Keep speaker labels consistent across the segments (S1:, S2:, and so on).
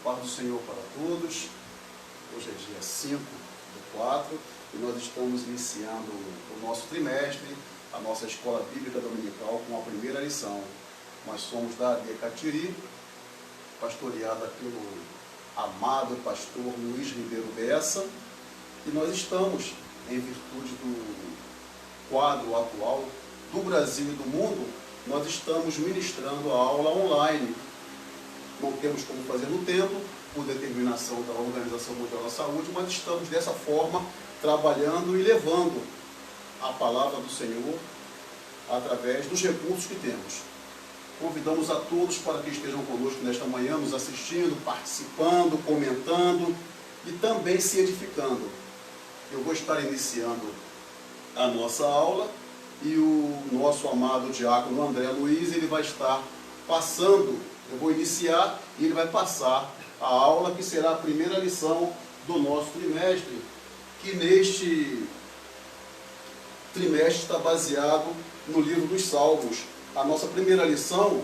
S1: Paz do Senhor para todos. Hoje é dia 5/4 e nós estamos iniciando o nosso trimestre, a nossa escola bíblica dominical com a primeira lição. Nós somos da AD Catiri, pastoreada pelo amado pastor Luiz Ribeiro Bessa, e nós estamos, em virtude do quadro atual do Brasil e do mundo, nós estamos ministrando a aula online. Não temos como fazer no templo, por determinação da Organização Mundial da Saúde, mas estamos dessa forma trabalhando e levando a palavra do Senhor através dos recursos que temos. Convidamos a todos para que estejam conosco nesta manhã, nos assistindo, participando, comentando e também se edificando. Eu vou estar iniciando a nossa aula e o nosso amado diácono André Luiz, ele vai estar passando. Eu vou iniciar e ele vai passar a aula que será a primeira lição do nosso trimestre, que neste trimestre está baseado no livro dos Salmos. A nossa primeira lição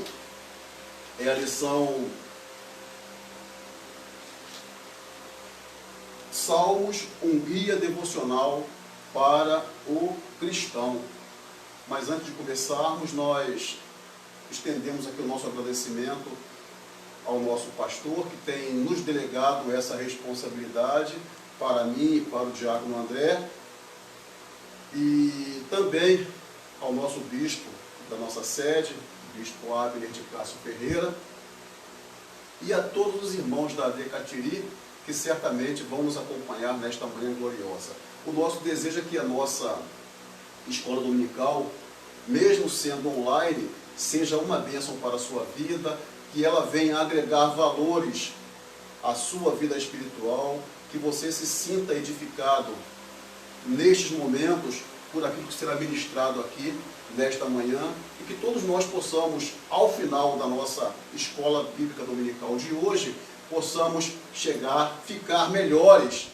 S1: é a lição Salmos, um guia devocional para o cristão. Mas antes de começarmos, nós estendemos aqui o nosso agradecimento ao nosso pastor, que tem nos delegado essa responsabilidade para mim e para o diácono André, e também ao nosso bispo da nossa sede, o bispo Abner de Cássio Ferreira, e a todos os irmãos da AD Catiri, que certamente vão nos acompanhar nesta manhã gloriosa. O nosso desejo é que a nossa escola dominical, mesmo sendo online, seja uma bênção para a sua vida, que ela venha agregar valores à sua vida espiritual, que você se sinta edificado nestes momentos por aquilo que será ministrado aqui nesta manhã, e que todos nós possamos, ao final da nossa escola bíblica dominical de hoje, possamos ficar melhores,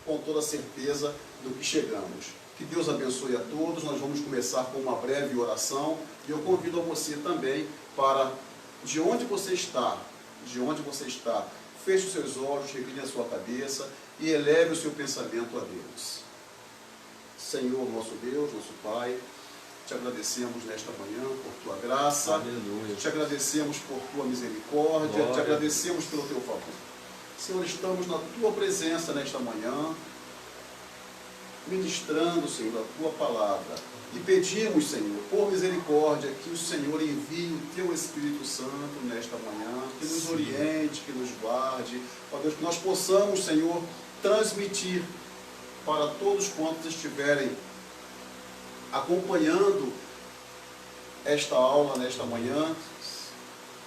S1: com toda certeza, do que chegamos. Que Deus abençoe a todos. Nós vamos começar com uma breve oração e eu convido a você também para, de onde você está, feche os seus olhos, recline a sua cabeça e eleve o seu pensamento a Deus. Senhor, nosso Deus, nosso Pai, te agradecemos nesta manhã por tua graça. Aleluia. Te agradecemos por tua misericórdia. Glória. Te agradecemos pelo teu favor. Senhor, estamos na tua presença nesta manhã, ministrando, Senhor, a tua palavra. E pedimos, Senhor, por misericórdia, que o Senhor envie o teu Espírito Santo nesta manhã, que nos oriente, que nos guarde. Ó Deus, que nós possamos, Senhor, transmitir para todos quantos estiverem acompanhando esta aula nesta manhã,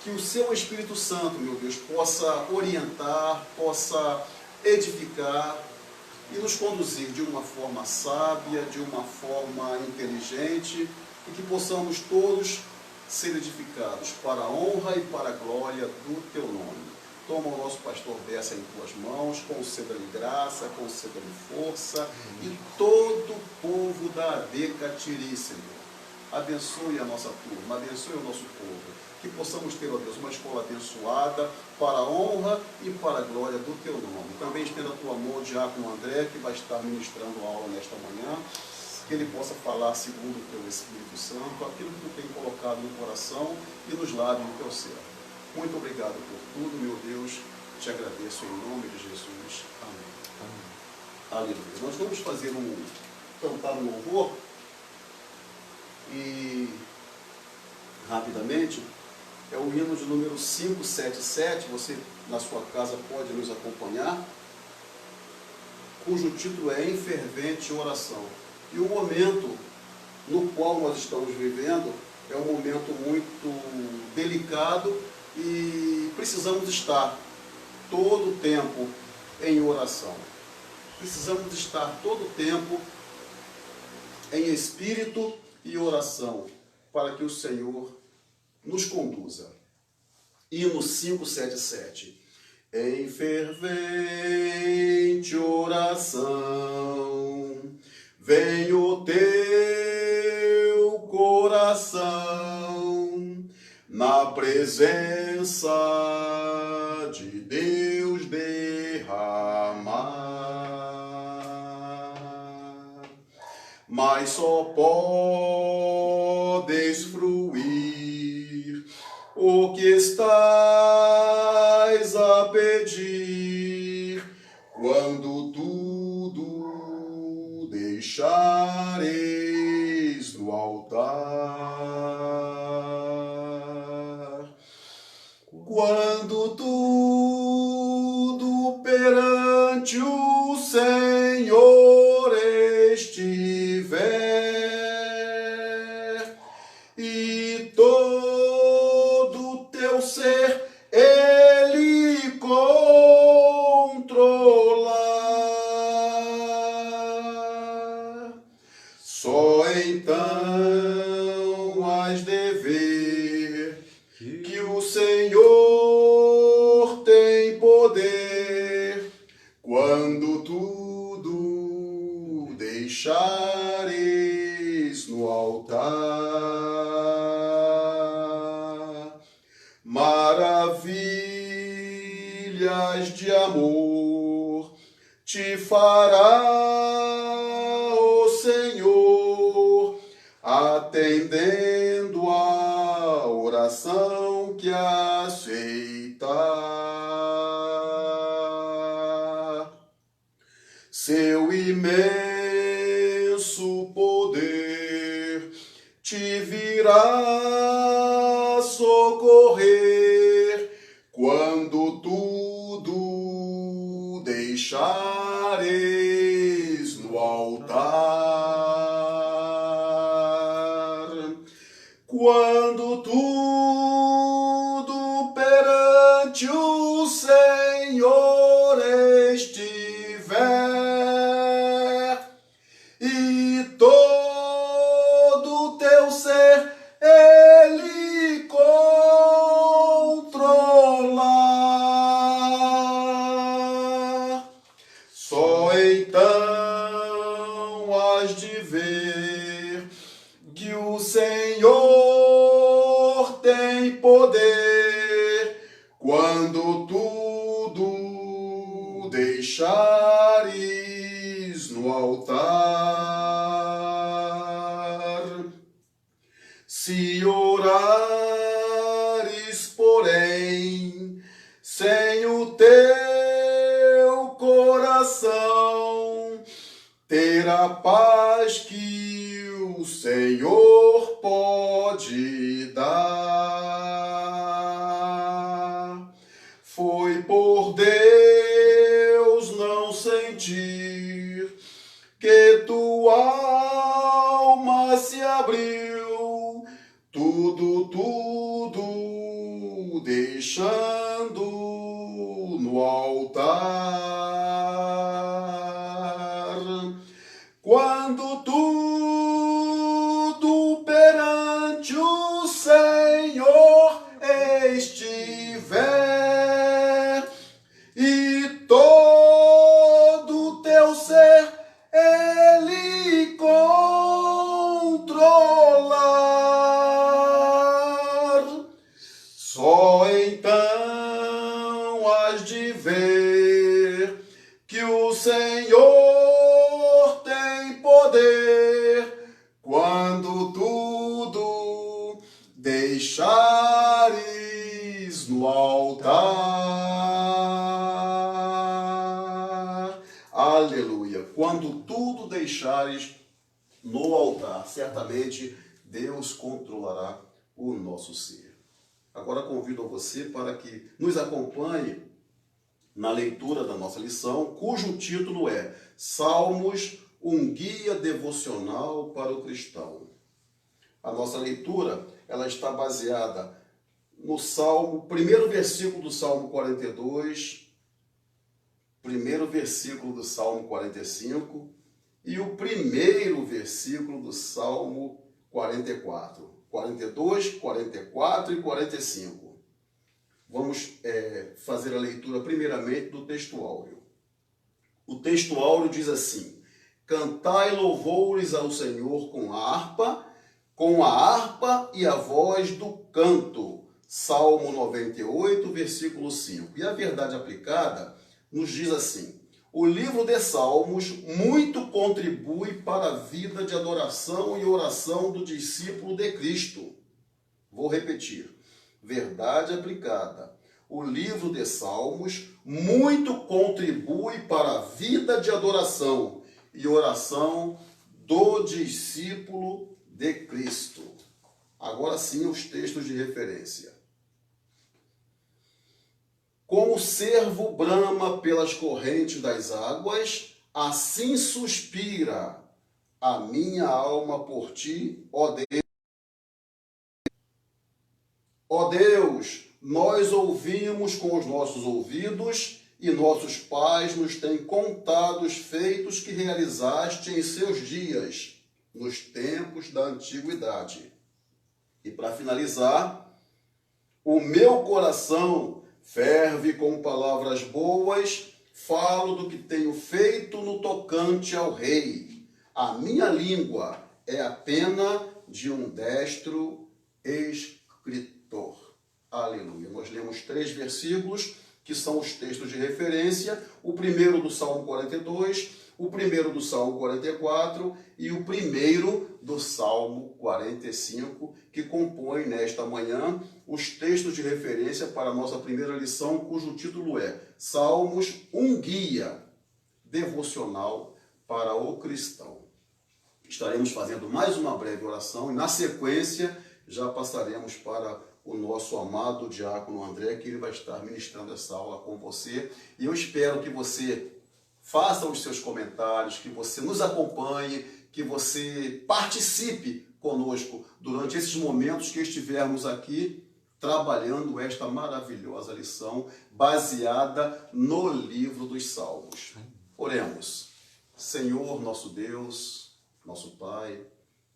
S1: que o seu Espírito Santo, meu Deus, possa orientar, possa edificar e nos conduzir de uma forma sábia, de uma forma inteligente, e que possamos todos ser edificados para a honra e para a glória do teu nome. Toma o nosso pastor Bessa em tuas mãos, conceda-lhe graça, conceda-lhe força, e todo o povo da AD Catiri, Senhor. Abençoe a nossa turma, abençoe o nosso povo, que possamos ter, ó Deus, uma escola abençoada para a honra e para a glória do teu nome. Também estenda a tua mão, o diácono André, que vai estar ministrando a aula nesta manhã, que ele possa falar segundo o teu Espírito Santo, aquilo que tu tem colocado no coração e nos lábios do teu servo. Muito obrigado por tudo, meu Deus, te agradeço em nome de Jesus. Amém. Amém. Aleluia. Nós vamos cantar um louvor e, rapidamente, é o hino de número 577, você na sua casa pode nos acompanhar, cujo título é Em Fervente Oração. E o momento no qual nós estamos vivendo é um momento muito delicado e precisamos estar todo o tempo em oração. Precisamos estar todo o tempo em espírito e oração, para que o Senhor nos conduza. Hino 577. Em fervente oração, vem o teu coração na presença de Deus mas só podes fruir o que estás a pedir, quando tudo deixares no altar. Quando tudo perante o Senhor estiver, e todo teu ser Ele controlar, só então has de ver que o Senhor tem poder, quando tudo deixares no altar. Maravilhas de amor te fará o Senhor, atendendo a oração que aceitar. Seu imenso poder te virá socorrer, quando tudo deixares no altar. Quando tudo perante o Senhor estiver, e todo teu ser Ele controlar, só então has de ver que o Senhor tem poder, quando tudo deixares no altar. Se orares, porém, sem o teu coração, ter a paz que o Senhor pode dar. Foi por Deus não sentir que tua alma se abriu, tudo deixando no altar. Quando tudo perante o Senhor estiver, e todo teu ser Ele controlar, só então has de ver que o Senhor tem poder, quando tudo deixares no altar. Aleluia! Quando tudo deixares no altar, certamente Deus controlará o nosso ser. Agora convido a você para que nos acompanhe na leitura da nossa lição, cujo título é Salmos, um guia devocional para o cristão. A nossa leitura, ela está baseada no Salmo, primeiro versículo do Salmo 42, primeiro versículo do Salmo 45 e o primeiro versículo do Salmo 44. 42, 44 e 45. Vamos fazer a leitura primeiramente do texto áureo. O texto áureo diz assim: cantai louvores ao Senhor com a harpa e a voz do canto. Salmo 98, versículo 5. E a verdade aplicada nos diz assim: O livro de Salmos muito contribui para a vida de adoração e oração do discípulo de Cristo. Vou repetir. Verdade aplicada. O livro de Salmos muito contribui para a vida de adoração e oração do discípulo de Cristo. Agora sim, os textos de referência. Como o cervo brama pelas correntes das águas, assim suspira a minha alma por ti, ó Deus. Ó Deus, nós ouvimos com os nossos ouvidos e nossos pais nos têm contado os feitos que realizaste em seus dias, nos tempos da antiguidade. E para finalizar, o meu coração ferve com palavras boas, falo do que tenho feito no tocante ao rei. A minha língua é a pena de um destro escritor. Aleluia. Nós lemos 3 versículos que são os textos de referência, o primeiro do Salmo 42, o primeiro do Salmo 44 e o primeiro do Salmo 45, que compõem nesta manhã os textos de referência para a nossa primeira lição, cujo título é Salmos, um guia devocional para o cristão. Estaremos fazendo mais uma breve oração e, na sequência, já passaremos para o nosso amado diácono André, que ele vai estar ministrando essa aula com você. E eu espero que você faça os seus comentários, que você nos acompanhe, que você participe conosco durante esses momentos que estivermos aqui trabalhando esta maravilhosa lição baseada no livro dos Salmos. Oremos. Senhor, nosso Deus, nosso Pai,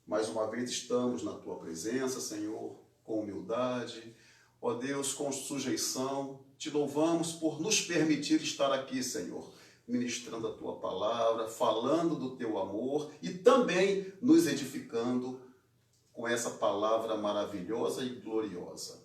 S1: mais uma vez estamos na Tua presença, Senhor, com humildade, ó Deus, com sujeição. Te louvamos por nos permitir estar aqui, Senhor, ministrando a Tua palavra, falando do Teu amor e também nos edificando com essa palavra maravilhosa e gloriosa.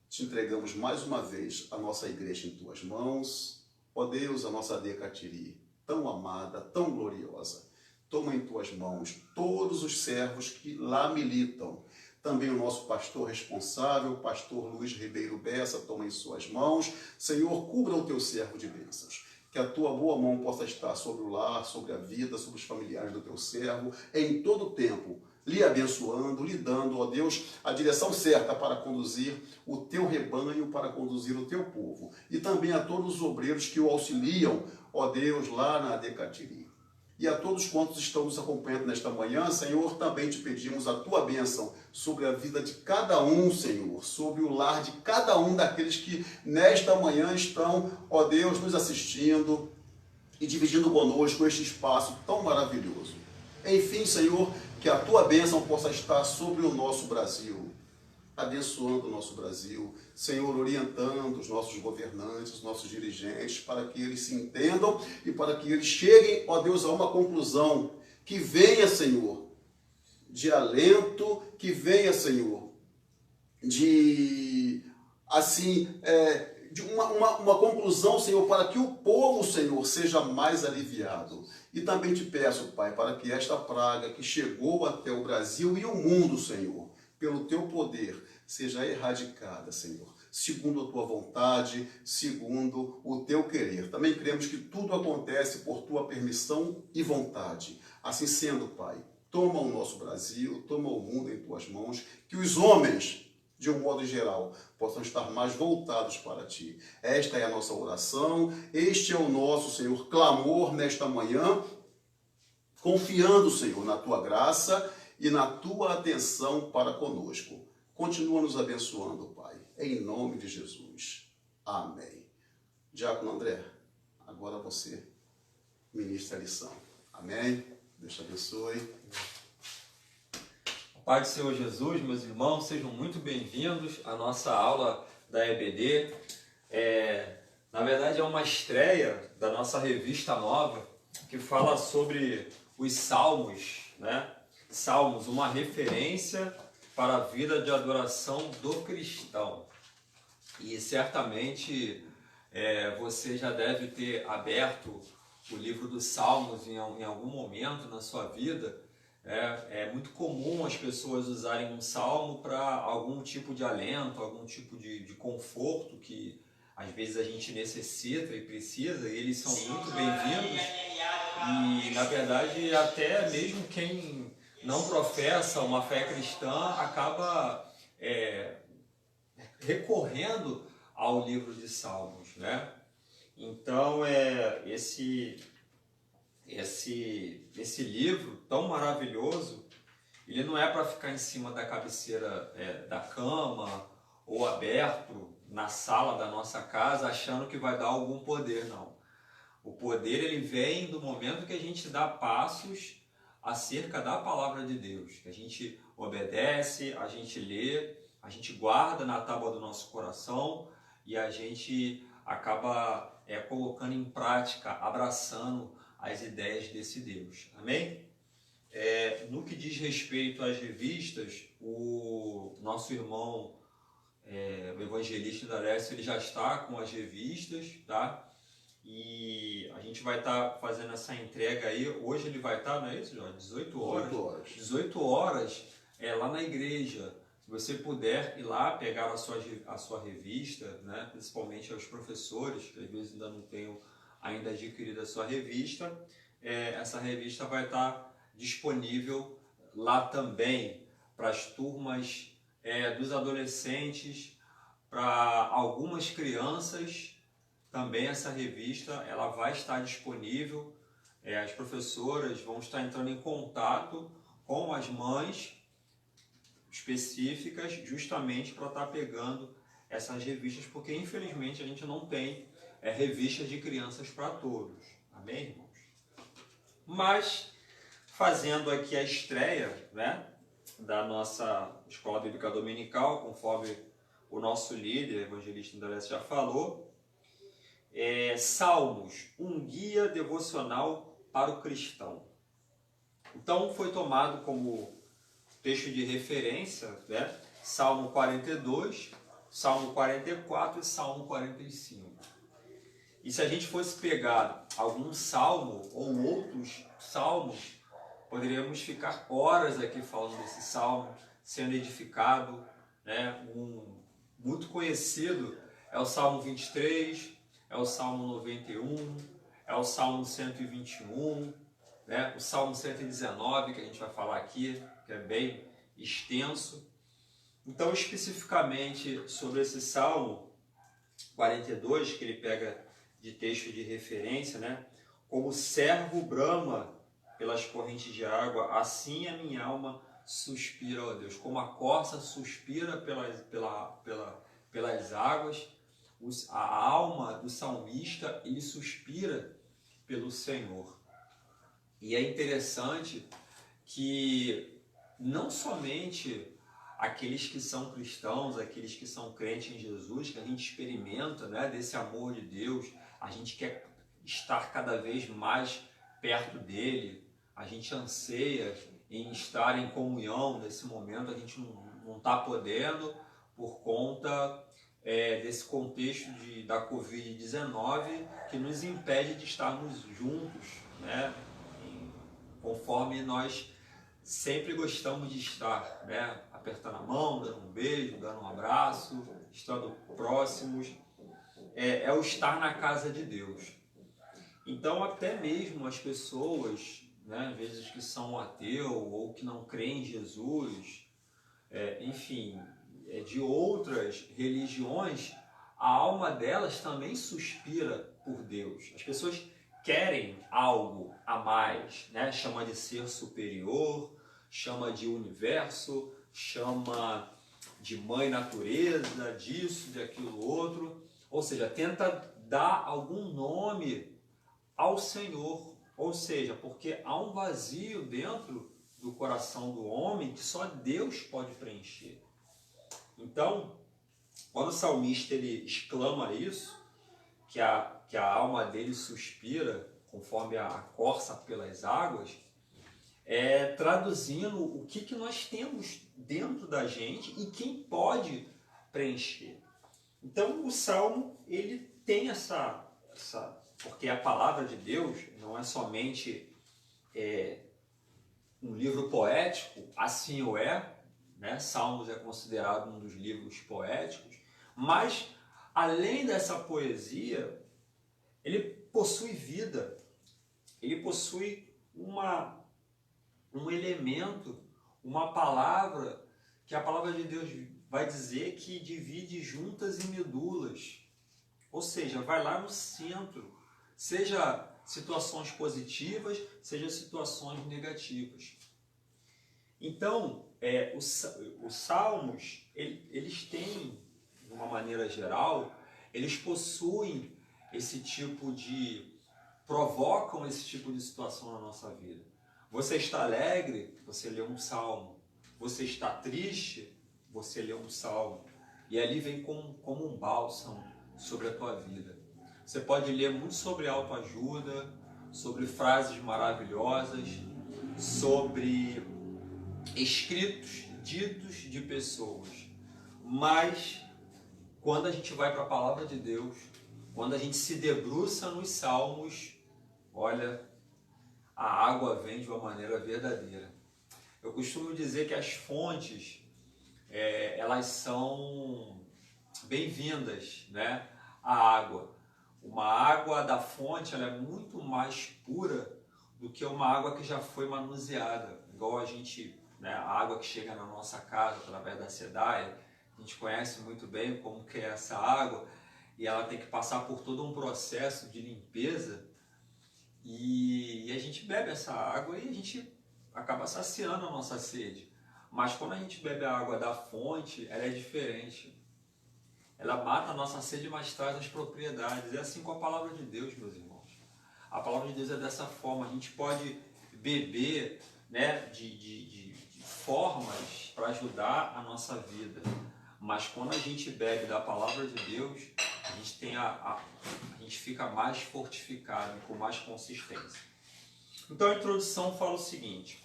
S1: Te entregamos mais uma vez a nossa igreja em Tuas mãos, ó Deus, a nossa Decatiri, tão amada, tão gloriosa. Toma em Tuas mãos todos os servos que lá militam. Também o nosso pastor responsável, o pastor Luiz Ribeiro Bessa, toma em suas mãos. Senhor, cubra o Teu servo de bênçãos. Que a Tua boa mão possa estar sobre o lar, sobre a vida, sobre os familiares do Teu servo, em todo o tempo, lhe abençoando, lhe dando, ó Deus, a direção certa para conduzir o Teu rebanho, para conduzir o Teu povo. E também a todos os obreiros que o auxiliam, ó Deus, lá na Decatiri. E a todos quantos estão nos acompanhando nesta manhã, Senhor, também te pedimos a Tua bênção sobre a vida de cada um, Senhor, sobre o lar de cada um daqueles que nesta manhã estão, ó Deus, nos assistindo e dividindo conosco este espaço tão maravilhoso. Enfim, Senhor, que a Tua bênção possa estar sobre o nosso Brasil, abençoando o nosso Brasil, Senhor, orientando os nossos governantes, os nossos dirigentes, para que eles se entendam e para que eles cheguem, ó Deus, a uma conclusão que venha, Senhor, de alento, que venha, Senhor, de, assim, de uma conclusão, Senhor, para que o povo, Senhor, seja mais aliviado. E também te peço, Pai, para que esta praga que chegou até o Brasil e o mundo, Senhor, pelo Teu poder, seja erradicada, Senhor, segundo a Tua vontade, segundo o Teu querer. Também cremos que tudo acontece por Tua permissão e vontade. Assim sendo, Pai, toma o nosso Brasil, toma o mundo em Tuas mãos, que os homens, de um modo geral, possam estar mais voltados para Ti. Esta é a nossa oração, este é o nosso, Senhor, clamor nesta manhã, confiando, Senhor, na Tua graça e na Tua atenção para conosco. Continua nos abençoando, Pai, em nome de Jesus. Amém. Diácono André, agora você ministra a lição. Amém? Deus te abençoe.
S2: Pai do Senhor Jesus, meus irmãos, sejam muito bem-vindos à nossa aula da EBD. Na verdade, é uma estreia da nossa revista nova que fala sobre os Salmos, né? Salmos, uma referência para a vida de adoração do cristão. E certamente você já deve ter aberto o livro dos Salmos em algum momento na sua vida, é muito comum as pessoas usarem um salmo para algum tipo de alento, algum tipo de conforto que às vezes a gente necessita e precisa, e eles são muito bem-vindos. E na verdade até mesmo quem não professa uma fé cristã acaba recorrendo ao livro de Salmos, né? Então esse livro tão maravilhoso, ele não é para ficar em cima da cabeceira da cama ou aberto na sala da nossa casa achando que vai dar algum poder, não. O poder ele vem do momento que a gente dá passos acerca da palavra de Deus, que a gente obedece, a gente lê, a gente guarda na tábua do nosso coração e a gente acaba colocando em prática, abraçando as ideias desse Deus. Amém? No que diz respeito às revistas, o nosso irmão, o evangelista Dalécio, ele já está com as revistas, tá? E a gente vai estar fazendo essa entrega aí. Hoje ele vai estar, não é isso, Jorge? 18 horas. 18 horas lá na igreja. Se você puder ir lá pegar a sua revista, né? Principalmente aos professores, que às vezes ainda não tenham ainda adquirido a sua revista, essa revista vai estar disponível lá também para as turmas dos adolescentes, para algumas crianças. Também essa revista ela vai estar disponível, as professoras vão estar entrando em contato com as mães específicas justamente para estar pegando essas revistas, porque infelizmente a gente não tem revistas de crianças para todos, amém, irmãos? Mas, fazendo aqui a estreia, né, da nossa Escola Bíblica Dominical, conforme o nosso líder, evangelista Indalécio, já falou, Salmos, um guia devocional para o cristão. Então foi tomado como texto de referência, né, Salmo 42, Salmo 44 e Salmo 45. E se a gente fosse pegar algum salmo ou outros salmos, poderíamos ficar horas aqui falando desse salmo, sendo edificado, né? Muito conhecido é o Salmo 23, é o Salmo 91, é o Salmo 121, né? O Salmo 119, que a gente vai falar aqui, que é bem extenso. Então, especificamente sobre esse Salmo 42, que ele pega de texto de referência, né? Como o servo brama pelas correntes de água, assim a minha alma suspira, ó Deus. Como a corça suspira pelas águas, a alma do salmista, ele suspira pelo Senhor. E é interessante que não somente aqueles que são cristãos, aqueles que são crentes em Jesus, que a gente experimenta, né, desse amor de Deus, a gente quer estar cada vez mais perto dele, a gente anseia em estar em comunhão nesse momento, a gente não está podendo por conta desse contexto da Covid-19 que nos impede de estarmos juntos, né, conforme nós sempre gostamos de estar, né, apertando a mão, dando um beijo, dando um abraço, estando próximos, o estar na casa de Deus. Então até mesmo as pessoas, né, às vezes que são ateu ou que não creem em Jesus, enfim, de outras religiões, a alma delas também suspira por Deus. As pessoas querem algo a mais, né? Chama de ser superior, chama de universo, chama de mãe natureza, disso, de aquilo outro. Ou seja, tenta dar algum nome ao Senhor. Ou seja, porque há um vazio dentro do coração do homem que só Deus pode preencher. Então, quando o salmista ele exclama isso, que a alma dele suspira conforme a corça pelas águas, traduzindo o que nós temos dentro da gente e quem pode preencher. Então o Salmo ele tem essa porque a palavra de Deus não é somente um livro poético, assim o é, né? Salmos é considerado um dos livros poéticos, mas além dessa poesia, ele possui vida, ele possui um elemento, uma palavra, que a palavra de Deus vai dizer que divide juntas e medulas, ou seja, vai lá no centro, seja situações positivas, seja situações negativas. Então, os salmos, eles têm, de uma maneira geral, eles possuem esse tipo de, provocam esse tipo de situação na nossa vida. Você está alegre, você lê um salmo. Você está triste, você lê um salmo. E ali vem como um bálsamo sobre a tua vida. Você pode ler muito sobre autoajuda, sobre frases maravilhosas, sobre escritos ditos de pessoas. Mas quando a gente vai para a palavra de Deus, quando a gente se debruça nos salmos, olha, a água vem de uma maneira verdadeira. Eu costumo dizer que as fontes, elas são bem-vindas, né? A água. Uma água da fonte, ela é muito mais pura do que uma água que já foi manuseada. Igual a gente, né? A água que chega na nossa casa através da SEDAI, a gente conhece muito bem como que é essa água e ela tem que passar por todo um processo de limpeza e a gente bebe essa água e a gente acaba saciando a nossa sede. Mas quando a gente bebe a água da fonte, ela é diferente. Ela mata a nossa sede, mas traz as propriedades. É assim com a palavra de Deus, meus irmãos. A palavra de Deus é dessa forma. A gente pode beber, né, de formas para ajudar a nossa vida. Mas quando a gente bebe da palavra de Deus, a gente, a gente fica mais fortificado, com mais consistência. Então a introdução fala o seguinte: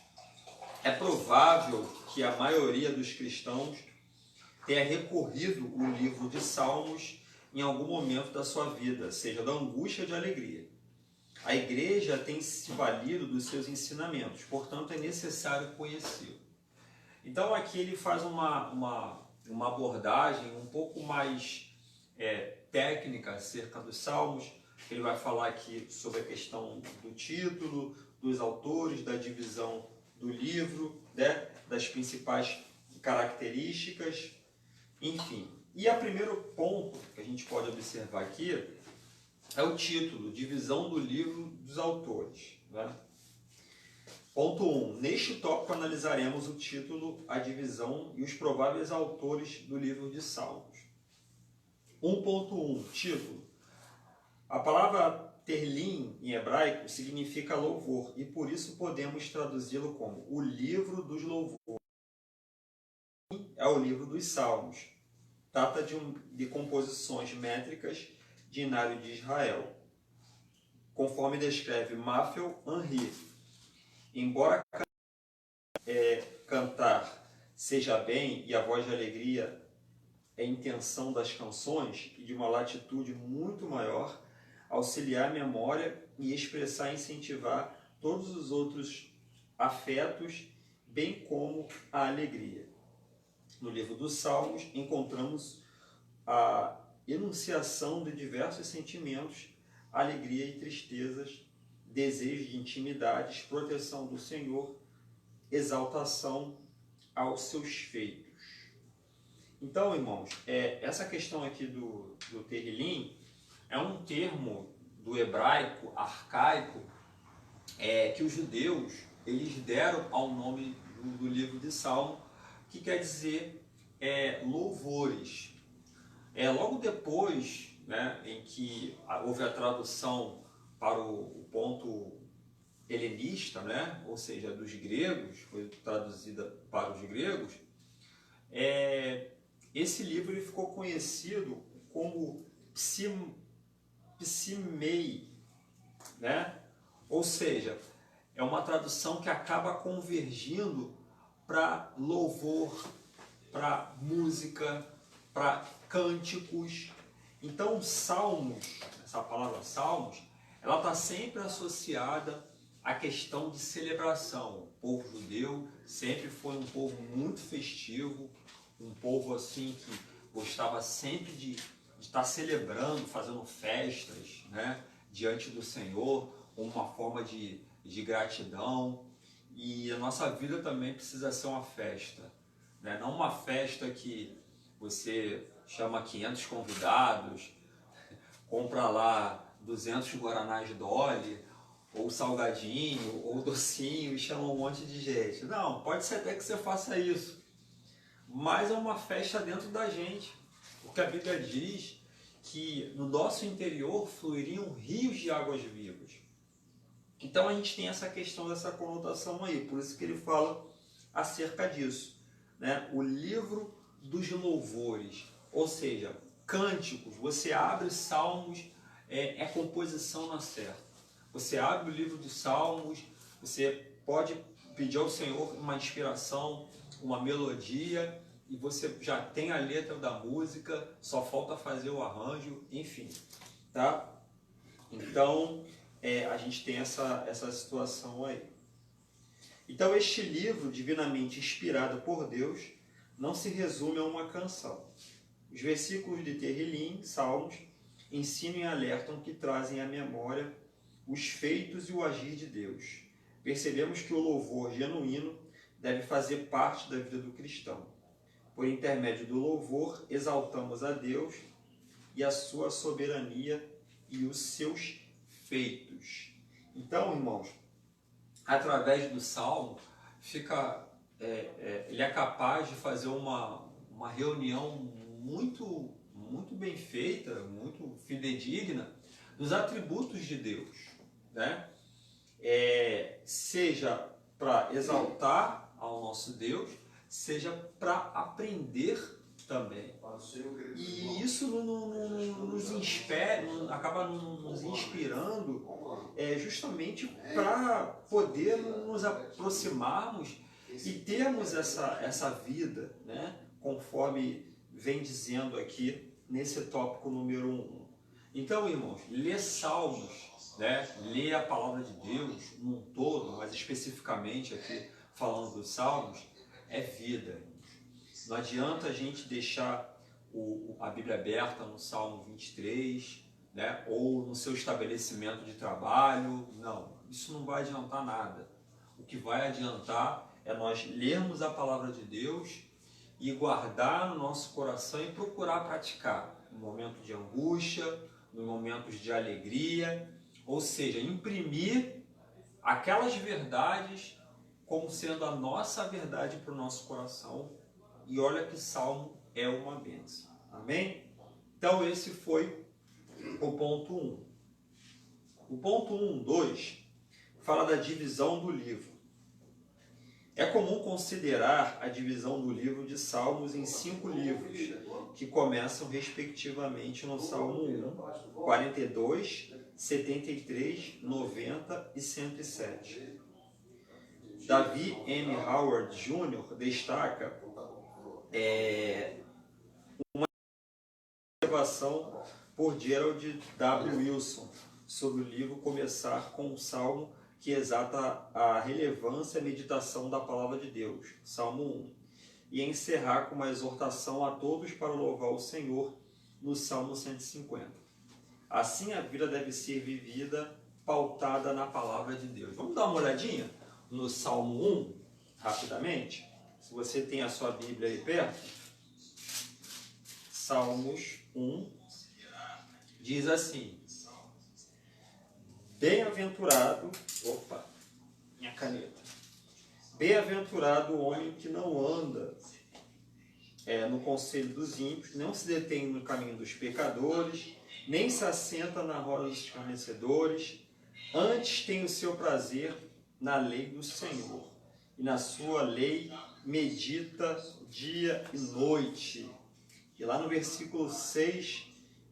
S2: é provável que a maioria dos cristãos tenha recorrido o livro de Salmos em algum momento da sua vida, seja da angústia ou de alegria. A igreja tem se valido dos seus ensinamentos, portanto é necessário conhecê-lo. Então aqui ele faz uma abordagem um pouco mais técnica acerca dos Salmos. Ele vai falar aqui sobre a questão do título, dos autores, da divisão do livro, né, das principais características, enfim. E o primeiro ponto que a gente pode observar aqui é o título, divisão do livro dos autores, né? Ponto 1. Neste tópico analisaremos o título, a divisão e os prováveis autores do livro de Salmos. 1.1. Título. A palavra Terlim em hebraico significa louvor e por isso podemos traduzi-lo como o livro dos louvores. É o livro dos Salmos. Trata de composições métricas de Inário de Israel, conforme descreve Mafel Henry. Embora cantar seja bem e a voz de alegria é a intenção das canções e de uma latitude muito maior, auxiliar a memória e expressar e incentivar todos os outros afetos, bem como a alegria. No livro dos Salmos encontramos a enunciação de diversos sentimentos, alegria e tristezas, desejo de intimidades, proteção do Senhor, exaltação aos seus feitos. Então, irmãos, essa questão aqui do Terlim é um termo do hebraico arcaico que os judeus eles deram ao nome do livro de Salmo, que quer dizer louvores. Logo depois, né, em que houve a tradução para o ponto helenista, né, ou seja, dos gregos, foi traduzida para os gregos, esse livro ele ficou conhecido como Psimei, né? Ou seja, é uma tradução que acaba convergindo para louvor, para música, para cânticos. Então, salmos, essa palavra salmos, ela está sempre associada à questão de celebração. O povo judeu sempre foi um povo muito festivo, um povo assim que gostava sempre de estar celebrando, fazendo festas, né, diante do Senhor, como uma forma de gratidão. E a nossa vida também precisa ser uma festa, né? Não uma festa que você chama 500 convidados, compra lá 200 guaranás Dolly, ou salgadinho, ou docinho e chama um monte de gente. Não, pode ser até que você faça isso, mas é uma festa dentro da gente, porque a Bíblia diz que no nosso interior fluiriam rios de águas vivas. Então a gente tem essa questão dessa conotação aí, por isso que ele fala acerca disso, né? O livro dos louvores, ou seja, cânticos. Você abre Salmos, é composição na certa. Você abre o livro dos Salmos, você pode pedir ao Senhor uma inspiração, uma melodia, e você já tem a letra da música, só falta fazer o arranjo, enfim, tá? Então, a gente tem essa situação aí. Então, este livro, divinamente inspirado por Deus, não se resume a uma canção. Os versículos de Terrilim, Salmos, ensinam e alertam que trazem à memória os feitos e o agir de Deus. Percebemos que o louvor genuíno deve fazer parte da vida do cristão. Por intermédio do louvor, exaltamos a Deus e a sua soberania e os seus feitos. Então, irmãos, através do Salmo, ele é capaz de fazer uma reunião muito bem feita, muito fidedigna dos atributos de Deus, né? Seja para exaltar ao nosso Deus, seja para aprender também. E isso nos inspira, acaba nos inspirando justamente para poder nos aproximarmos e termos essa vida, né? Conforme vem dizendo aqui nesse tópico número 1. Então, irmãos, ler Salmos, né? Ler a palavra de Deus num todo, mas especificamente aqui falando dos Salmos, é vida. Não adianta a gente deixar a Bíblia aberta no Salmo 23, né? Ou no seu estabelecimento de trabalho. Não, isso não vai adiantar nada. O que vai adiantar é nós lermos a palavra de Deus e guardar no nosso coração e procurar praticar no momento de angústia, nos momentos de alegria, ou seja, imprimir aquelas verdades como sendo a nossa verdade para o nosso coração. E olha que Salmo é uma bênção. Amém? Então esse foi o ponto 1. O ponto 2 fala da divisão do livro. É comum considerar a divisão do livro de Salmos em 5 livros, que começam respectivamente no Salmo 1, 42, 73, 90 e 107. Davi M. Howard Jr. destaca uma observação por Gerald W. Wilson sobre o livro começar com um salmo que exalta a relevância e a meditação da palavra de Deus, Salmo 1, e encerrar com uma exortação a todos para louvar o Senhor no Salmo 150. Assim a vida deve ser vivida pautada na palavra de Deus. Vamos dar uma olhadinha no Salmo 1, rapidamente? Se você tem a sua Bíblia aí perto, Salmos 1, diz assim: bem-aventurado, minha caneta, bem-aventurado o homem que não anda no conselho dos ímpios, não se detém no caminho dos pecadores, nem se assenta na roda dos escarnecedores, antes tem o seu prazer na lei do Senhor, e na sua lei medita dia e noite. E lá no versículo 6,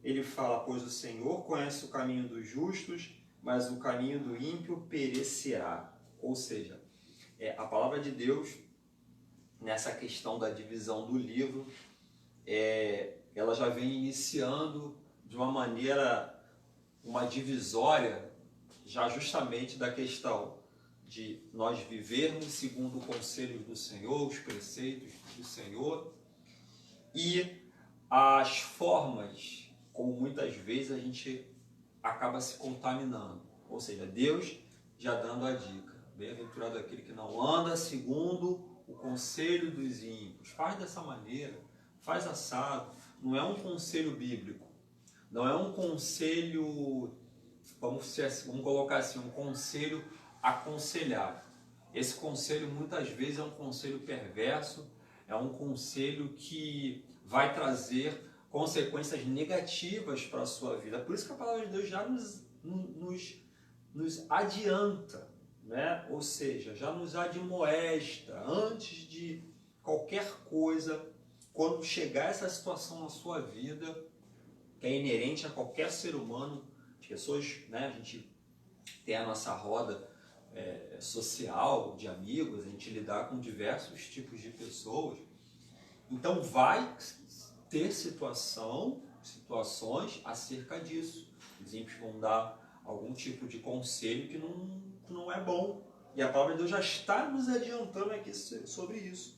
S2: ele fala: pois o Senhor conhece o caminho dos justos, mas o caminho do ímpio perecerá. Ou seja, a palavra de Deus, nessa questão da divisão do livro, ela já vem iniciando de uma maneira, uma divisória já justamente da questão de nós vivermos segundo o conselho do Senhor, os preceitos do Senhor, e as formas como muitas vezes a gente acaba se contaminando. Ou seja, Deus já dando a dica: bem-aventurado aquele que não anda segundo o conselho dos ímpios. Faz dessa maneira, faz assado. Não é um conselho bíblico, não é um conselho, vamos colocar assim, um conselho aconselhado. Esse conselho muitas vezes é um conselho perverso, é um conselho que vai trazer consequências negativas para a sua vida. Por isso que a palavra de Deus já nos adianta, né? Ou seja, já nos admoesta antes de qualquer coisa. Quando chegar essa situação na sua vida, que é inerente a qualquer ser humano, as pessoas, né, a gente tem a nossa roda social, de amigos, a gente lidar com diversos tipos de pessoas, então vai ter situações acerca disso. Os ímpios vão dar algum tipo de conselho que não é bom, e a palavra de Deus já está nos adiantando aqui sobre isso.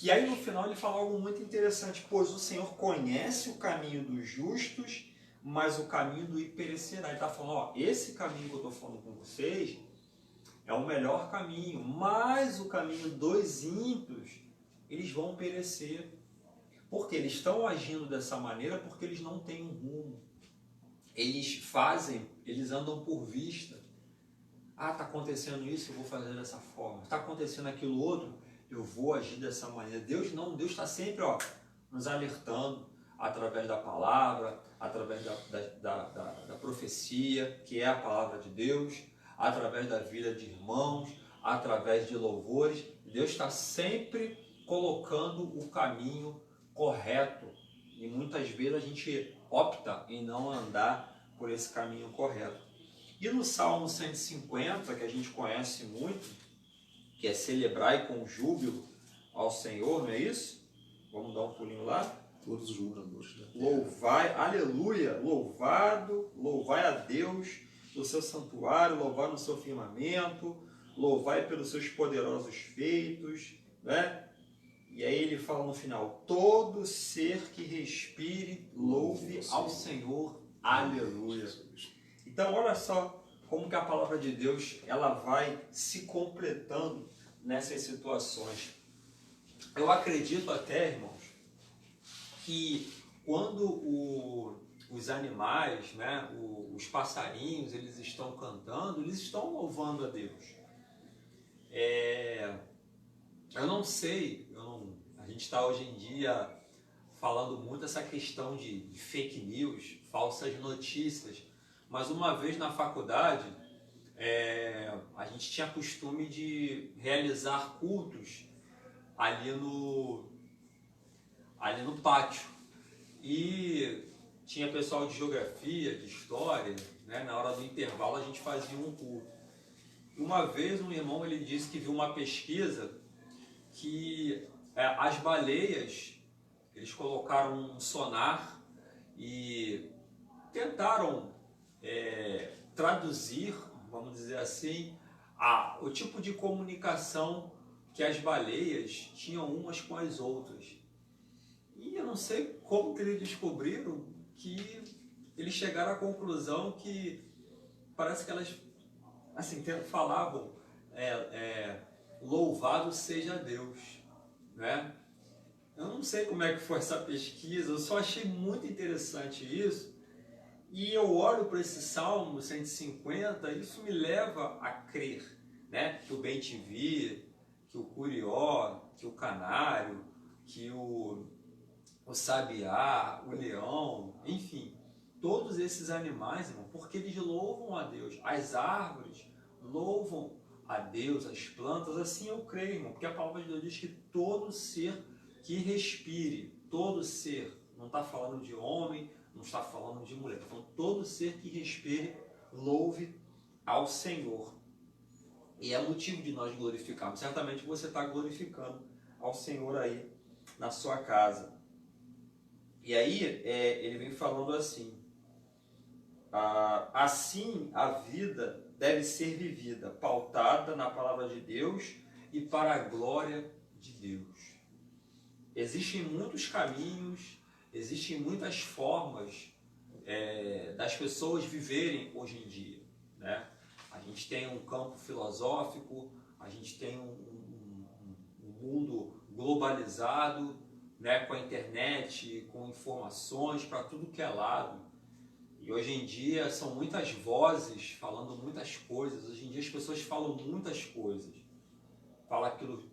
S2: E aí no final ele fala algo muito interessante: pois o Senhor conhece o caminho dos justos, mas o caminho do ímpio perecerá. Ele está falando, ó, esse caminho que eu estou falando com vocês é o melhor caminho, mas o caminho dos ímpios, eles vão perecer. Porque eles estão agindo dessa maneira porque eles não têm um rumo. Eles andam por vista. Ah, está acontecendo isso, eu vou fazer dessa forma. Está acontecendo aquilo outro, eu vou agir dessa maneira. Deus está sempre, ó, nos alertando através da palavra, através da profecia, que é a palavra de Deus, através da vida de irmãos, através de louvores. Deus está sempre colocando o caminho correto, e muitas vezes a gente opta em não andar por esse caminho correto. E no Salmo 150, que a gente conhece muito, que é celebrai com júbilo ao Senhor, não é isso? Vamos dar um pulinho lá.
S1: Todos os moradores da terra.
S2: Louvai, aleluia, louvai a Deus no seu santuário, louvai no seu firmamento, louvai pelos seus poderosos feitos, né? E aí ele fala no final: todo ser que respire, louve ao Senhor, aleluia. Então olha só como que a palavra de Deus ela vai se completando nessas situações. Eu acredito até, irmãos, que quando os animais, né, os passarinhos, eles estão cantando, eles estão louvando a Deus. Eu não sei, a gente está hoje em dia falando muito essa questão de fake news, falsas notícias, mas uma vez na faculdade a gente tinha costume de realizar cultos ali no pátio, e tinha pessoal de geografia, de história, né? Na hora do intervalo a gente fazia um culto. Uma vez um irmão ele disse que viu uma pesquisa que as baleias, eles colocaram um sonar e tentaram traduzir, vamos dizer assim, o tipo de comunicação que as baleias tinham umas com as outras. E eu não sei como que eles descobriram, que eles chegaram à conclusão que parece que elas assim, falavam louvado seja Deus, né? Eu não sei como é que foi essa pesquisa, eu só achei muito interessante isso. E eu olho para esse Salmo 150, isso me leva a crer, né? Que o bem-te-vi, que o curió, que o canário, que o sabiá, o leão, enfim, todos esses animais, irmão, porque eles louvam a Deus. As árvores louvam a Deus, as plantas, assim eu creio, irmão, porque a palavra de Deus diz que todo ser que respire, todo ser, não está falando de homem, não está falando de mulher, está falando todo ser que respire, louve ao Senhor. E é motivo de nós glorificarmos. Certamente você está glorificando ao Senhor aí na sua casa. E aí ele vem falando assim: assim a vida deve ser vivida, pautada na palavra de Deus e para a glória de Deus. Existem muitos caminhos, existem muitas formas das pessoas viverem hoje em dia, né? A gente tem um campo filosófico, a gente tem um mundo globalizado, né, com a internet, com informações para tudo que é lado. E hoje em dia são muitas vozes falando muitas coisas. Hoje em dia as pessoas falam muitas coisas. Fala aquilo,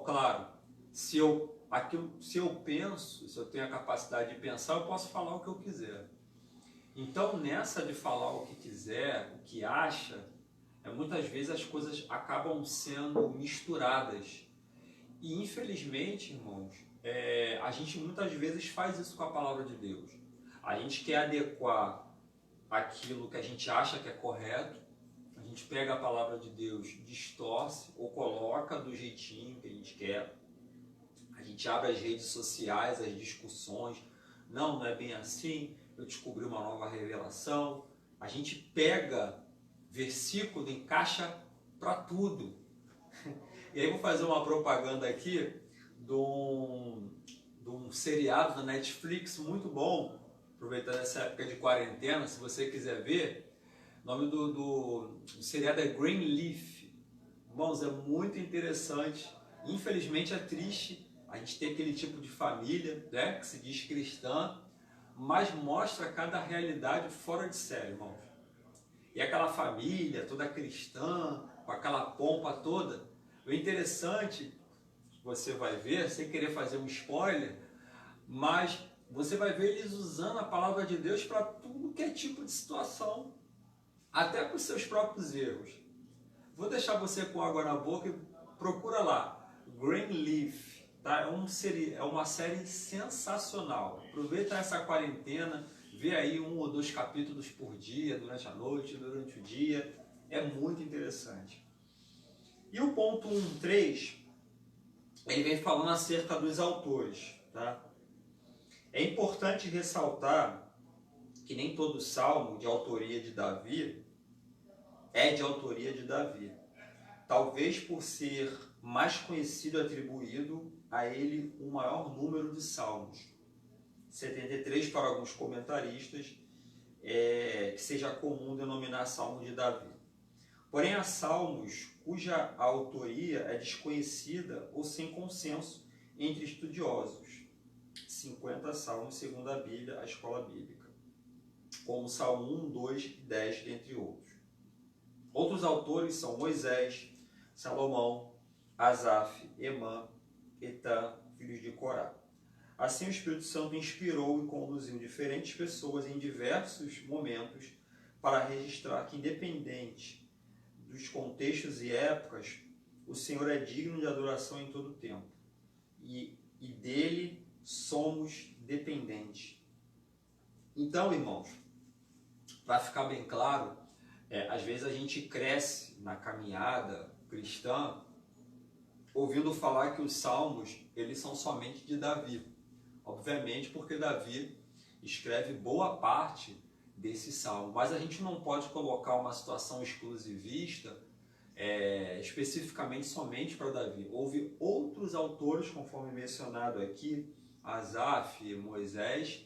S2: claro, se eu penso, se eu tenho a capacidade de pensar, eu posso falar o que eu quiser. Então, nessa de falar o que quiser, o que acha, muitas vezes as coisas acabam sendo misturadas. E, infelizmente, irmãos, a gente muitas vezes faz isso com a palavra de Deus. A gente quer adequar aquilo que a gente acha que é correto, a gente pega a palavra de Deus, distorce ou coloca do jeitinho que a gente quer. A gente abre as redes sociais, as discussões, não é bem assim, eu descobri uma nova revelação. A gente pega versículo, encaixa para tudo. E aí vou fazer uma propaganda aqui de um seriado da Netflix muito bom, aproveitando essa época de quarentena, se você quiser ver. O nome do seriado é Greenleaf. Irmãos, é muito interessante. Infelizmente é triste a gente ter aquele tipo de família, né, que se diz cristã, mas mostra cada realidade fora de série, irmãos. E aquela família toda cristã, com aquela pompa toda. O interessante, você vai ver, sem querer fazer um spoiler, mas você vai ver eles usando a palavra de Deus para tudo que é tipo de situação, até para os seus próprios erros. Vou deixar você com água na boca e procura lá, Greenleaf, tá? É uma série sensacional. Aproveita essa quarentena, vê aí 1 ou 2 capítulos por dia, durante a noite, durante o dia, é muito interessante. E o ponto 1.3, ele vem falando acerca dos autores, tá? É importante ressaltar que nem todo salmo de autoria de Davi é de autoria de Davi. Talvez por ser mais conhecido, atribuído a ele o maior número de salmos. 73 para alguns comentaristas, que seja comum denominar salmo de Davi. Porém, há salmos cuja autoria é desconhecida ou sem consenso entre estudiosos. 50 salmos segundo a Bíblia, a escola bíblica, como Salmo 1, 2 e 10, dentre outros. Outros autores são Moisés, Salomão, Asaf, Emã, Etã, filhos de Corá. Assim, o Espírito Santo inspirou e conduziu diferentes pessoas em diversos momentos para registrar que, independente dos contextos e épocas, o Senhor é digno de adoração em todo o tempo. E dele somos dependentes. Então, irmãos, para ficar bem claro, às vezes a gente cresce na caminhada cristã ouvindo falar que os salmos eles são somente de Davi. Obviamente porque Davi escreve boa parte desse salmo, mas a gente não pode colocar uma situação exclusivista especificamente somente para Davi. Houve outros autores, conforme mencionado aqui, Asaf, Moisés,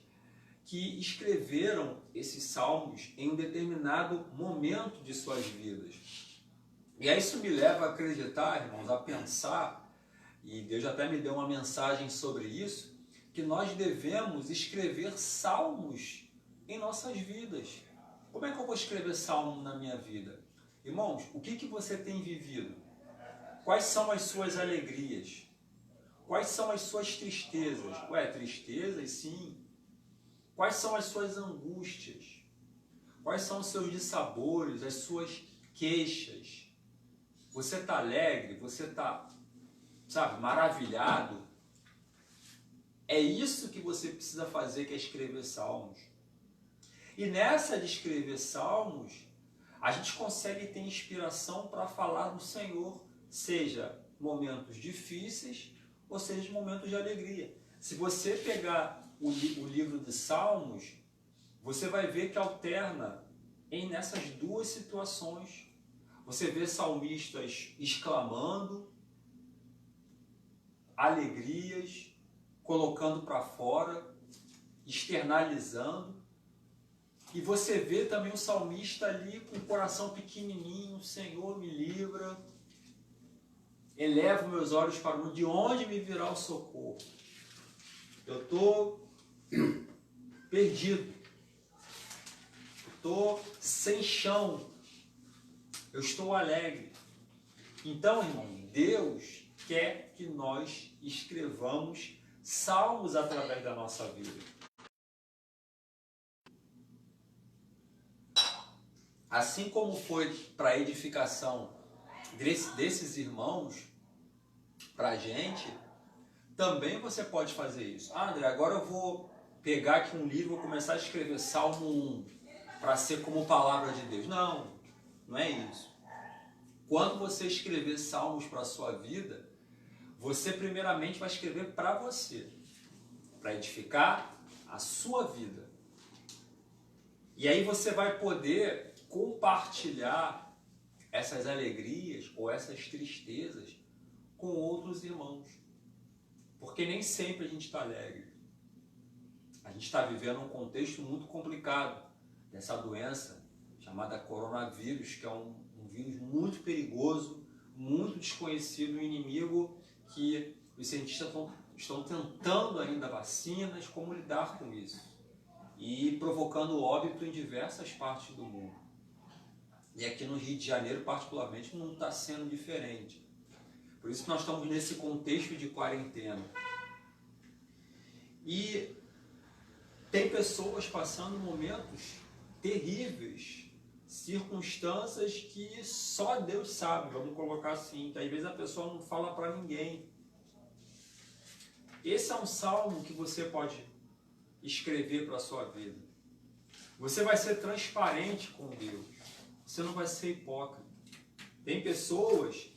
S2: que escreveram esses salmos em um determinado momento de suas vidas. E aí isso me leva a acreditar, irmãos, a pensar, e Deus até me deu uma mensagem sobre isso, que nós devemos escrever salmos em nossas vidas. Como é que eu vou escrever salmo na minha vida? Irmãos, o que você tem vivido? Quais são as suas alegrias? Quais são as suas tristezas? Tristezas, sim. Quais são as suas angústias? Quais são os seus dissabores, as suas queixas? Você está alegre? Você está, maravilhado? É isso que você precisa fazer, que é escrever salmos. E nessa de escrever salmos, a gente consegue ter inspiração para falar do Senhor, seja momentos difíceis ou seja momentos de alegria. Se você pegar o livro de Salmos, você vai ver que alterna nessas duas situações. Você vê salmistas exclamando, alegrias, colocando para fora, externalizando. E você vê também o salmista ali com o coração pequenininho, Senhor, me livra. Elevo meus olhos para o mundo, de onde me virá o socorro? Eu estou perdido. Eu estou sem chão. Eu estou alegre. Então, irmão, Deus quer que nós escrevamos salmos através da nossa vida. Assim como foi para a edificação desses irmãos, para a gente, também você pode fazer isso. Ah, André, agora eu vou pegar aqui um livro e vou começar a escrever Salmo 1 para ser como palavra de Deus. Não, não é isso. Quando você escrever salmos para a sua vida, você primeiramente vai escrever para você, para edificar a sua vida. E aí você vai poder compartilhar essas alegrias ou essas tristezas com outros irmãos. Porque nem sempre a gente está alegre. A gente está vivendo um contexto muito complicado dessa doença chamada coronavírus, que é um vírus muito perigoso, muito desconhecido, um inimigo que os cientistas estão tentando ainda vacinas, como lidar com isso. E provocando óbito em diversas partes do mundo. E aqui no Rio de Janeiro, particularmente, não está sendo diferente. Por isso que nós estamos nesse contexto de quarentena. E tem pessoas passando momentos terríveis, circunstâncias que só Deus sabe, vamos colocar assim, que às vezes a pessoa não fala para ninguém. Esse é um salmo que você pode escrever para a sua vida. Você vai ser transparente com Deus. Você não vai ser hipócrita. Tem pessoas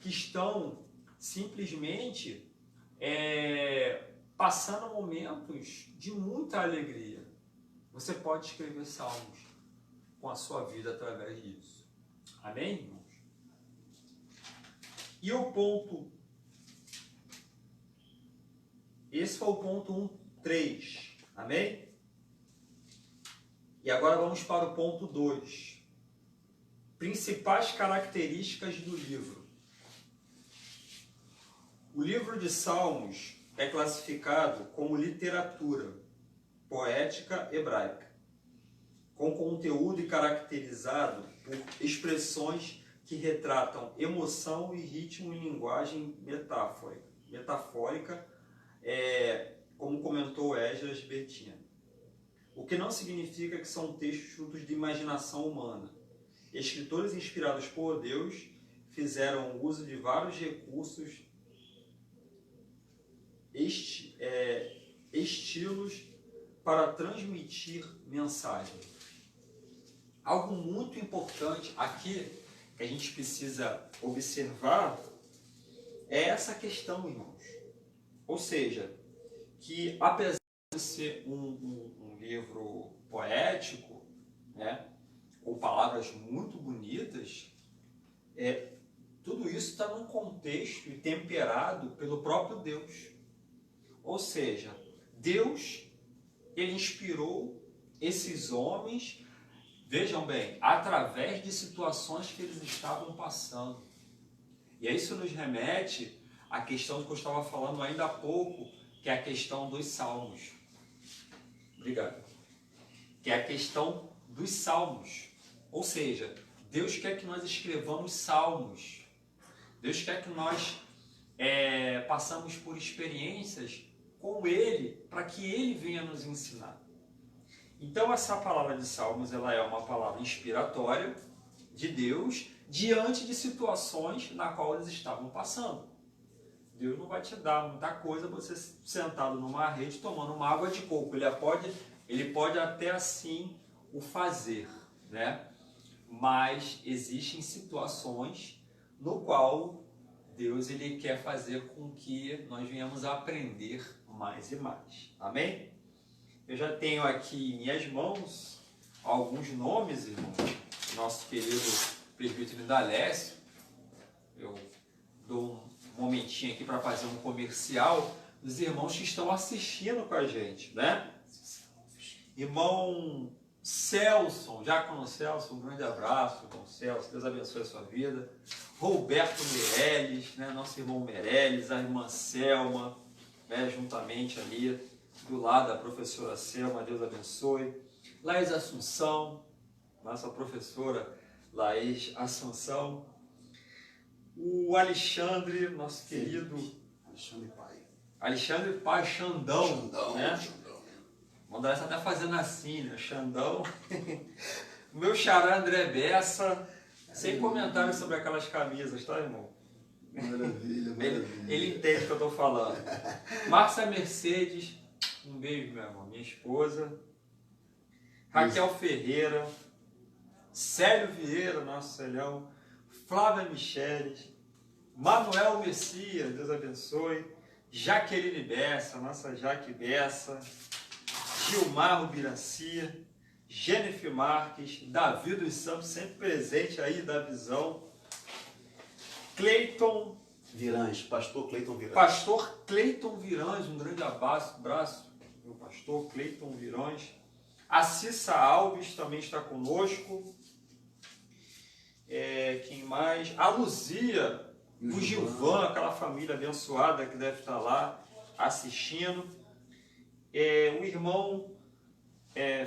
S2: que estão simplesmente passando momentos de muita alegria. Você pode escrever salmos com a sua vida através disso. Amém, irmãos? E o ponto... Esse foi o ponto 1.3. Amém? E agora vamos para o ponto 2. Principais características do livro. O livro de Salmos é classificado como literatura poética hebraica, com conteúdo e caracterizado por expressões que retratam emoção e ritmo em linguagem metafórica, como comentou Esdras Betinha. O que não significa que são textos frutos de imaginação humana. Escritores inspirados por Deus fizeram uso de vários recursos, estilos para transmitir mensagem. Algo muito importante aqui que a gente precisa observar é essa questão, irmãos. Ou seja, que apesar de ser um livro poético, né, com palavras muito bonitas, tudo isso está num contexto e temperado pelo próprio Deus. Ou seja, Deus, ele inspirou esses homens, vejam bem, através de situações que eles estavam passando. E aí isso nos remete à questão que eu estava falando ainda há pouco, que é a questão dos salmos. Obrigado. Que é a questão dos salmos. Ou seja, Deus quer que nós escrevamos salmos. Deus quer que nós passamos por experiências com Ele, para que Ele venha nos ensinar. Então essa palavra de Salmos, ela é uma palavra inspiratória de Deus diante de situações na qual eles estavam passando. Deus não vai te dar muita coisa você sentado numa rede tomando uma água de coco. Ele pode até assim o fazer, né? Mas existem situações no qual Deus ele quer fazer com que nós venhamos a aprender mais e mais. Amém? Eu já tenho aqui em minhas mãos alguns nomes, irmão. Nosso querido presbítero Indalécio. Eu dou um momentinho aqui para fazer um comercial dos irmãos que estão assistindo com a gente, né? Irmão Celso, Diácono Celso, um grande abraço, irmão Celso, Deus abençoe a sua vida. Roberto Meirelles, né? Nosso irmão Meirelles, a irmã Selma, né? Juntamente ali, do lado da professora Selma, Deus abençoe. Laís Assunção, nossa professora Laís Assunção. O Alexandre, nosso querido Alexandre Pai Xandão, né?
S1: Xandão.
S2: Mandar essa até fazendo assim, né? Xandão. O meu xará André Bessa, sem comentários sobre aquelas camisas, tá, irmão?
S1: Maravilha, maravilha.
S2: Ele entende o que eu estou falando. Márcia Mercedes, um beijo, meu irmão, minha esposa. Raquel Ferreira, Célio Vieira, nosso Celhão, Flávia Micheles, Manuel Messias, Deus abençoe, Jaqueline Bessa, nossa Jaque Bessa, Gilmar Rubiracia, Jennifer Marques, Davi dos Santos, sempre presente aí da visão, Cleiton
S1: Virange, pastor Cleiton Virange.
S2: Pastor Cleiton Virange, um grande abraço, meu pastor Cleiton Virange. A Cissa Alves também está conosco. Quem mais? A Luzia, o Gilvan, aquela família abençoada que deve estar lá assistindo. O irmão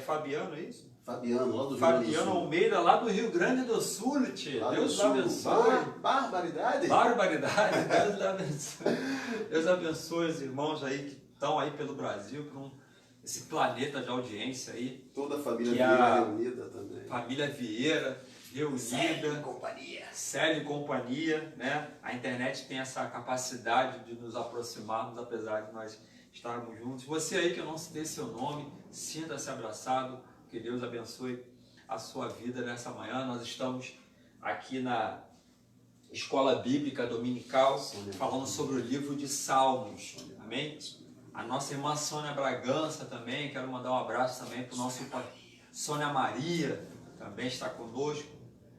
S2: Fabiano, é isso?
S1: Fabiano, lá do Rio Grande do
S2: Fabiano
S1: Sul.
S2: Almeida, lá do Rio Grande do Sul, tio. Deus abençoe.
S1: Barbaridade.
S2: Barbaridade, Deus abençoe. Deus abençoe os irmãos aí que estão aí pelo Brasil, por esse planeta de audiência aí.
S1: Toda a família
S2: Que
S1: Vieira reunida também.
S2: Família Vieira reunida.
S1: Célio e companhia.
S2: Célio e companhia, né? A internet tem essa capacidade de nos aproximarmos, apesar de nós estarmos juntos. Você aí que eu não dei seu nome, sinta-se abraçado. Que Deus abençoe a sua vida nessa manhã. Nós estamos aqui na Escola Bíblica Dominical, falando sobre o livro de Salmos. Amém? A nossa irmã Sônia Bragança também, quero mandar um abraço também para o nosso Sônia Maria, também está conosco.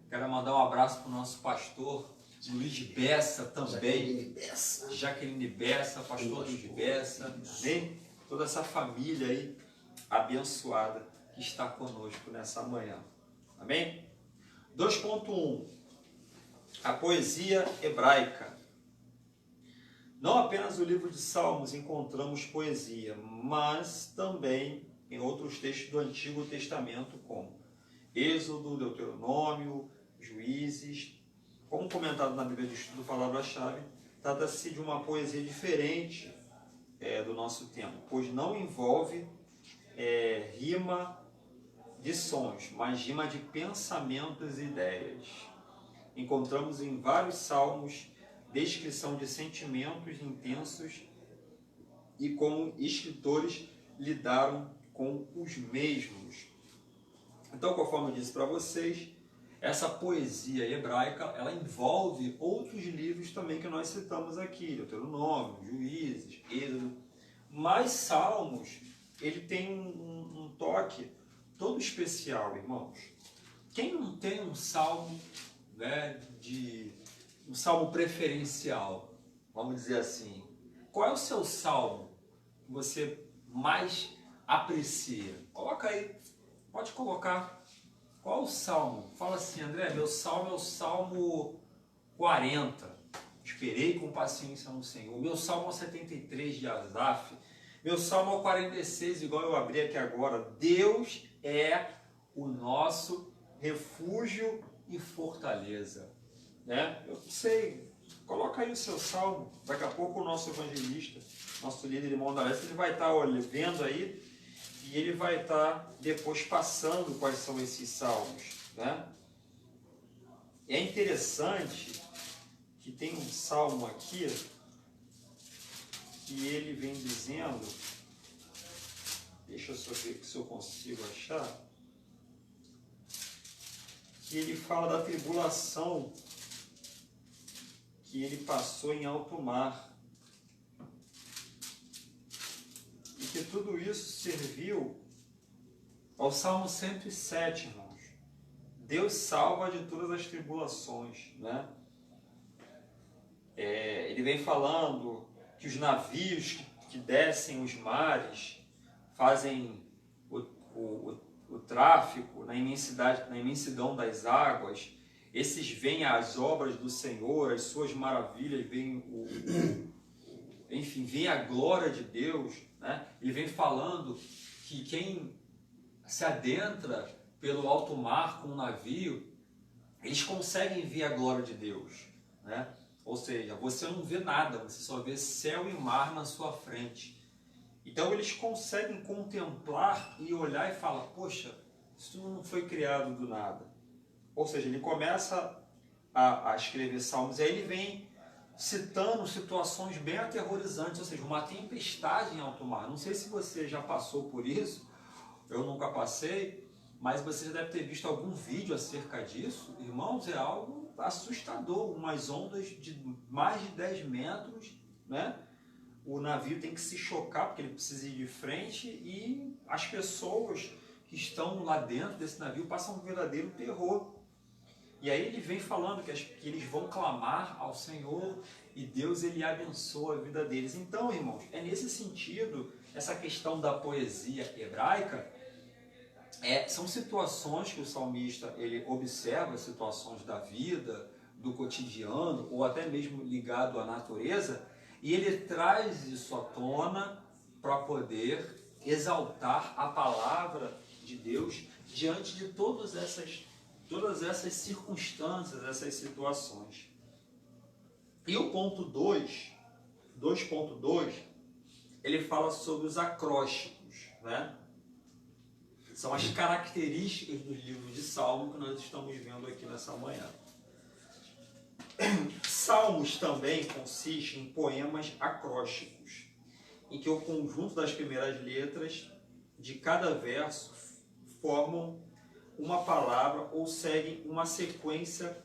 S2: Quero mandar um abraço para o nosso pastor Luiz Bessa também. Jaqueline Bessa, pastor Luiz Bessa. Amém? Toda essa família aí abençoada que está conosco nessa manhã. Amém? 2.1. A poesia hebraica. Não apenas no livro de Salmos encontramos poesia, mas também em outros textos do Antigo Testamento, como Êxodo, Deuteronômio, Juízes. Como comentado na Bíblia de Estudo, palavra-chave, trata-se de uma poesia diferente do nosso tempo, pois não envolve rima de sons, mas rima de pensamentos e ideias. Encontramos em vários salmos descrição de sentimentos intensos e como escritores lidaram com os mesmos. Então, conforme eu disse para vocês, essa poesia hebraica, ela envolve outros livros também que nós citamos aqui, Deuteronômio, Juízes, Êxodo, mas Salmos, ele tem um toque todo especial, irmãos. Quem não tem um salmo, né, um salmo preferencial, vamos dizer assim? Qual é o seu salmo que você mais aprecia? Coloca aí, pode colocar. Qual o salmo? Fala assim, André, meu salmo é o Salmo 40. Esperei com paciência no Senhor. Meu salmo é o 73 de Asaf. Meu salmo é o 46, igual eu abri aqui agora. Deus é o nosso refúgio e fortaleza. Né? Eu sei, coloca aí o seu salmo. Daqui a pouco o nosso evangelista, nosso líder irmão da Leste, ele vai estar vendo aí e ele vai estar depois passando quais são esses salmos. Né? É interessante que tem um salmo aqui que ele vem dizendo, deixa eu só ver se eu consigo achar, que ele fala da tribulação que ele passou em alto mar. E que tudo isso serviu ao Salmo 107, irmãos. Deus salva de todas as tribulações, né? Ele vem falando que os navios que descem os mares fazem o tráfico na imensidão das águas. Esses veem as obras do Senhor, as suas maravilhas, enfim, veem a glória de Deus, né? Ele vem falando que quem se adentra pelo alto mar com um navio, eles conseguem ver a glória de Deus, né? Ou seja, você não vê nada, você só vê céu e mar na sua frente. Então eles conseguem contemplar e olhar e falar, poxa, isso não foi criado do nada. Ou seja, ele começa a escrever salmos e aí ele vem citando situações bem aterrorizantes, ou seja, uma tempestade em alto mar. Não sei se você já passou por isso, eu nunca passei, mas você já deve ter visto algum vídeo acerca disso. Irmãos, é algo assustador, umas ondas de mais de 10 metros, né? O navio tem que se chocar porque ele precisa ir de frente e as pessoas que estão lá dentro desse navio passam um verdadeiro terror. E aí ele vem falando que eles vão clamar ao Senhor e Deus ele abençoa a vida deles. Então, irmãos, é nesse sentido, essa questão da poesia hebraica, são situações que o salmista ele observa, situações da vida, do cotidiano, ou até mesmo ligado à natureza, e ele traz isso à tona para poder exaltar a palavra de Deus diante de todas essas circunstâncias, essas situações. E o ponto 2.2, ele fala sobre os acrósticos, né? São as características dos livros de Salmo que nós estamos vendo aqui nessa manhã. Salmos também consiste em poemas acrósticos, em que o conjunto das primeiras letras de cada verso formam uma palavra ou seguem uma sequência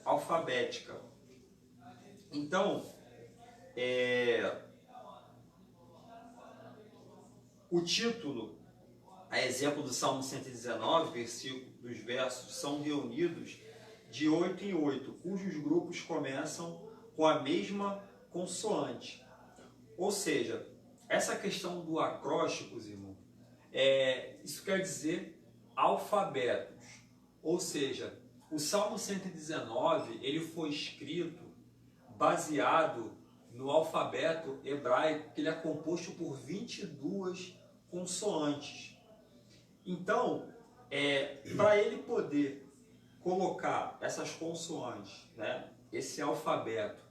S2: alfabética. Então, o título, a exemplo do Salmo 119, os versos são reunidos de 8 em 8, cujos grupos começam com a mesma consoante. Ou seja, essa questão do acrósticos, irmão, isso quer dizer alfabetos. Ou seja, o Salmo 119 ele foi escrito baseado no alfabeto hebraico, que ele é composto por 22 consoantes. Então, para ele poder colocar essas consoantes, né, esse alfabeto,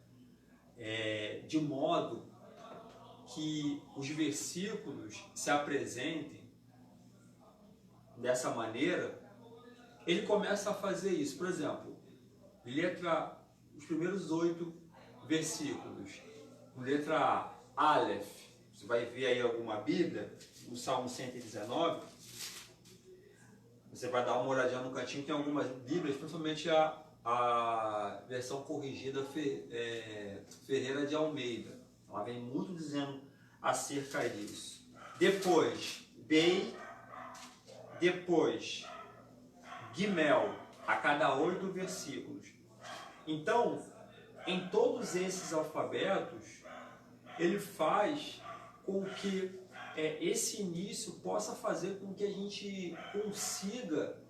S2: de modo que os versículos se apresentem dessa maneira, ele começa a fazer isso. Por exemplo, os primeiros 8 versículos, letra A, Aleph, você vai ver aí alguma Bíblia, no Salmo 119, você vai dar uma olhadinha no cantinho, tem algumas Bíblias, principalmente a versão corrigida Ferreira de Almeida. Ela vem muito dizendo acerca disso. Depois, Bei, depois, Gimel, a cada 8 versículos. Então, em todos esses alfabetos, ele faz com que esse início possa fazer com que a gente consiga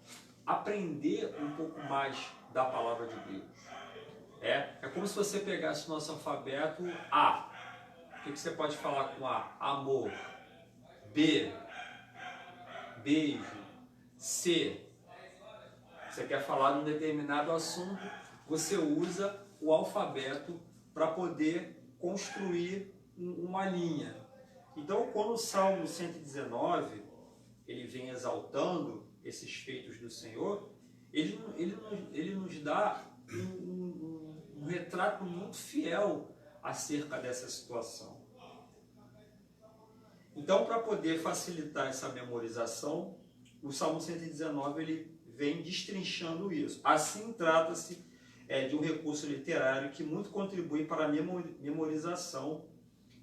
S2: aprender um pouco mais da palavra de Deus. É como se você pegasse o nosso alfabeto A. O que você pode falar com A? Amor. B. Beijo. C. Você quer falar de um determinado assunto, você usa o alfabeto para poder construir uma linha. Então, quando o Salmo 119 ele vem exaltando esses feitos do Senhor, ele nos dá um retrato muito fiel acerca dessa situação. Então, para poder facilitar essa memorização, o Salmo 119 ele vem destrinchando isso. Assim, trata-se de um recurso literário que muito contribui para a memorização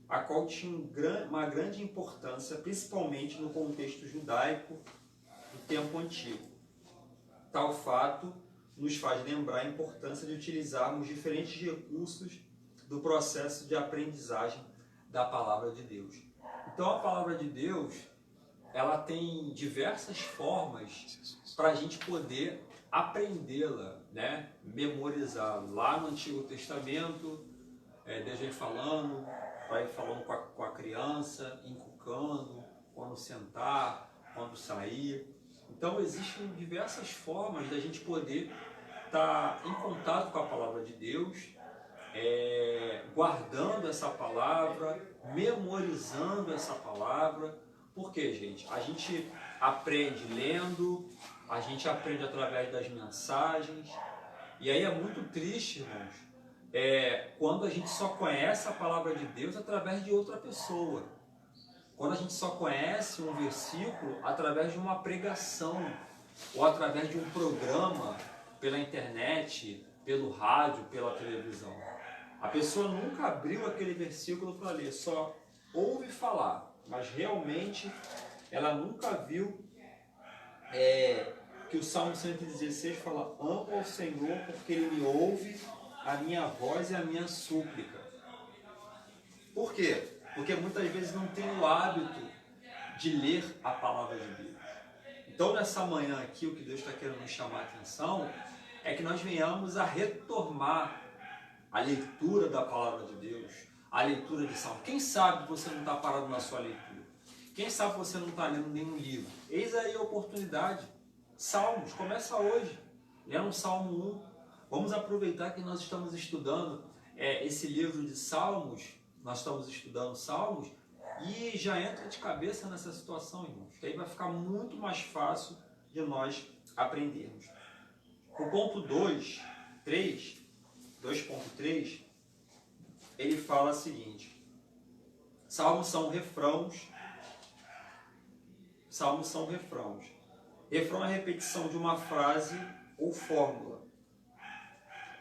S2: a qual tinha uma grande importância, principalmente no contexto judaico do tempo antigo. Tal fato nos faz lembrar a importância de utilizarmos diferentes recursos do processo de aprendizagem da palavra de Deus. Então a palavra de Deus, ela tem diversas formas para a gente poder aprendê-la, né? Memorizá-la. Lá no Antigo Testamento, Deus vem falando, vai falando com a criança, inculcando, quando sentar, quando sair. Então existem diversas formas da gente poder estar em contato com a palavra de Deus, guardando essa palavra, memorizando essa palavra. Por quê, gente? A gente aprende lendo, a gente aprende através das mensagens, e aí é muito triste, irmãos, quando a gente só conhece a palavra de Deus através de outra pessoa. Quando a gente só conhece um versículo através de uma pregação, ou através de um programa pela internet, pelo rádio, pela televisão. A pessoa nunca abriu aquele versículo para ler, só ouve falar, mas realmente ela nunca viu que o Salmo 116 fala: amo ao Senhor porque Ele me ouve a minha voz e a minha súplica. Por quê? Porque muitas vezes não tem o hábito de ler a palavra de Deus. Então nessa manhã aqui, o que Deus está querendo nos chamar a atenção é que nós venhamos a retomar a leitura da palavra de Deus, a leitura de Salmo. Quem sabe você não está parado na sua leitura? Quem sabe você não está lendo nenhum livro? Eis aí a oportunidade. Salmos, começa hoje. Lendo o Salmo 1. Vamos aproveitar que nós estamos estudando esse livro de Salmos. Nós estamos estudando Salmos e já entra de cabeça nessa situação, irmãos. Que aí vai ficar muito mais fácil de nós aprendermos. O ponto 2.3, ele fala o seguinte: Salmos são refrãos. Salmos são refrãos. Refrão é a repetição de uma frase ou fórmula.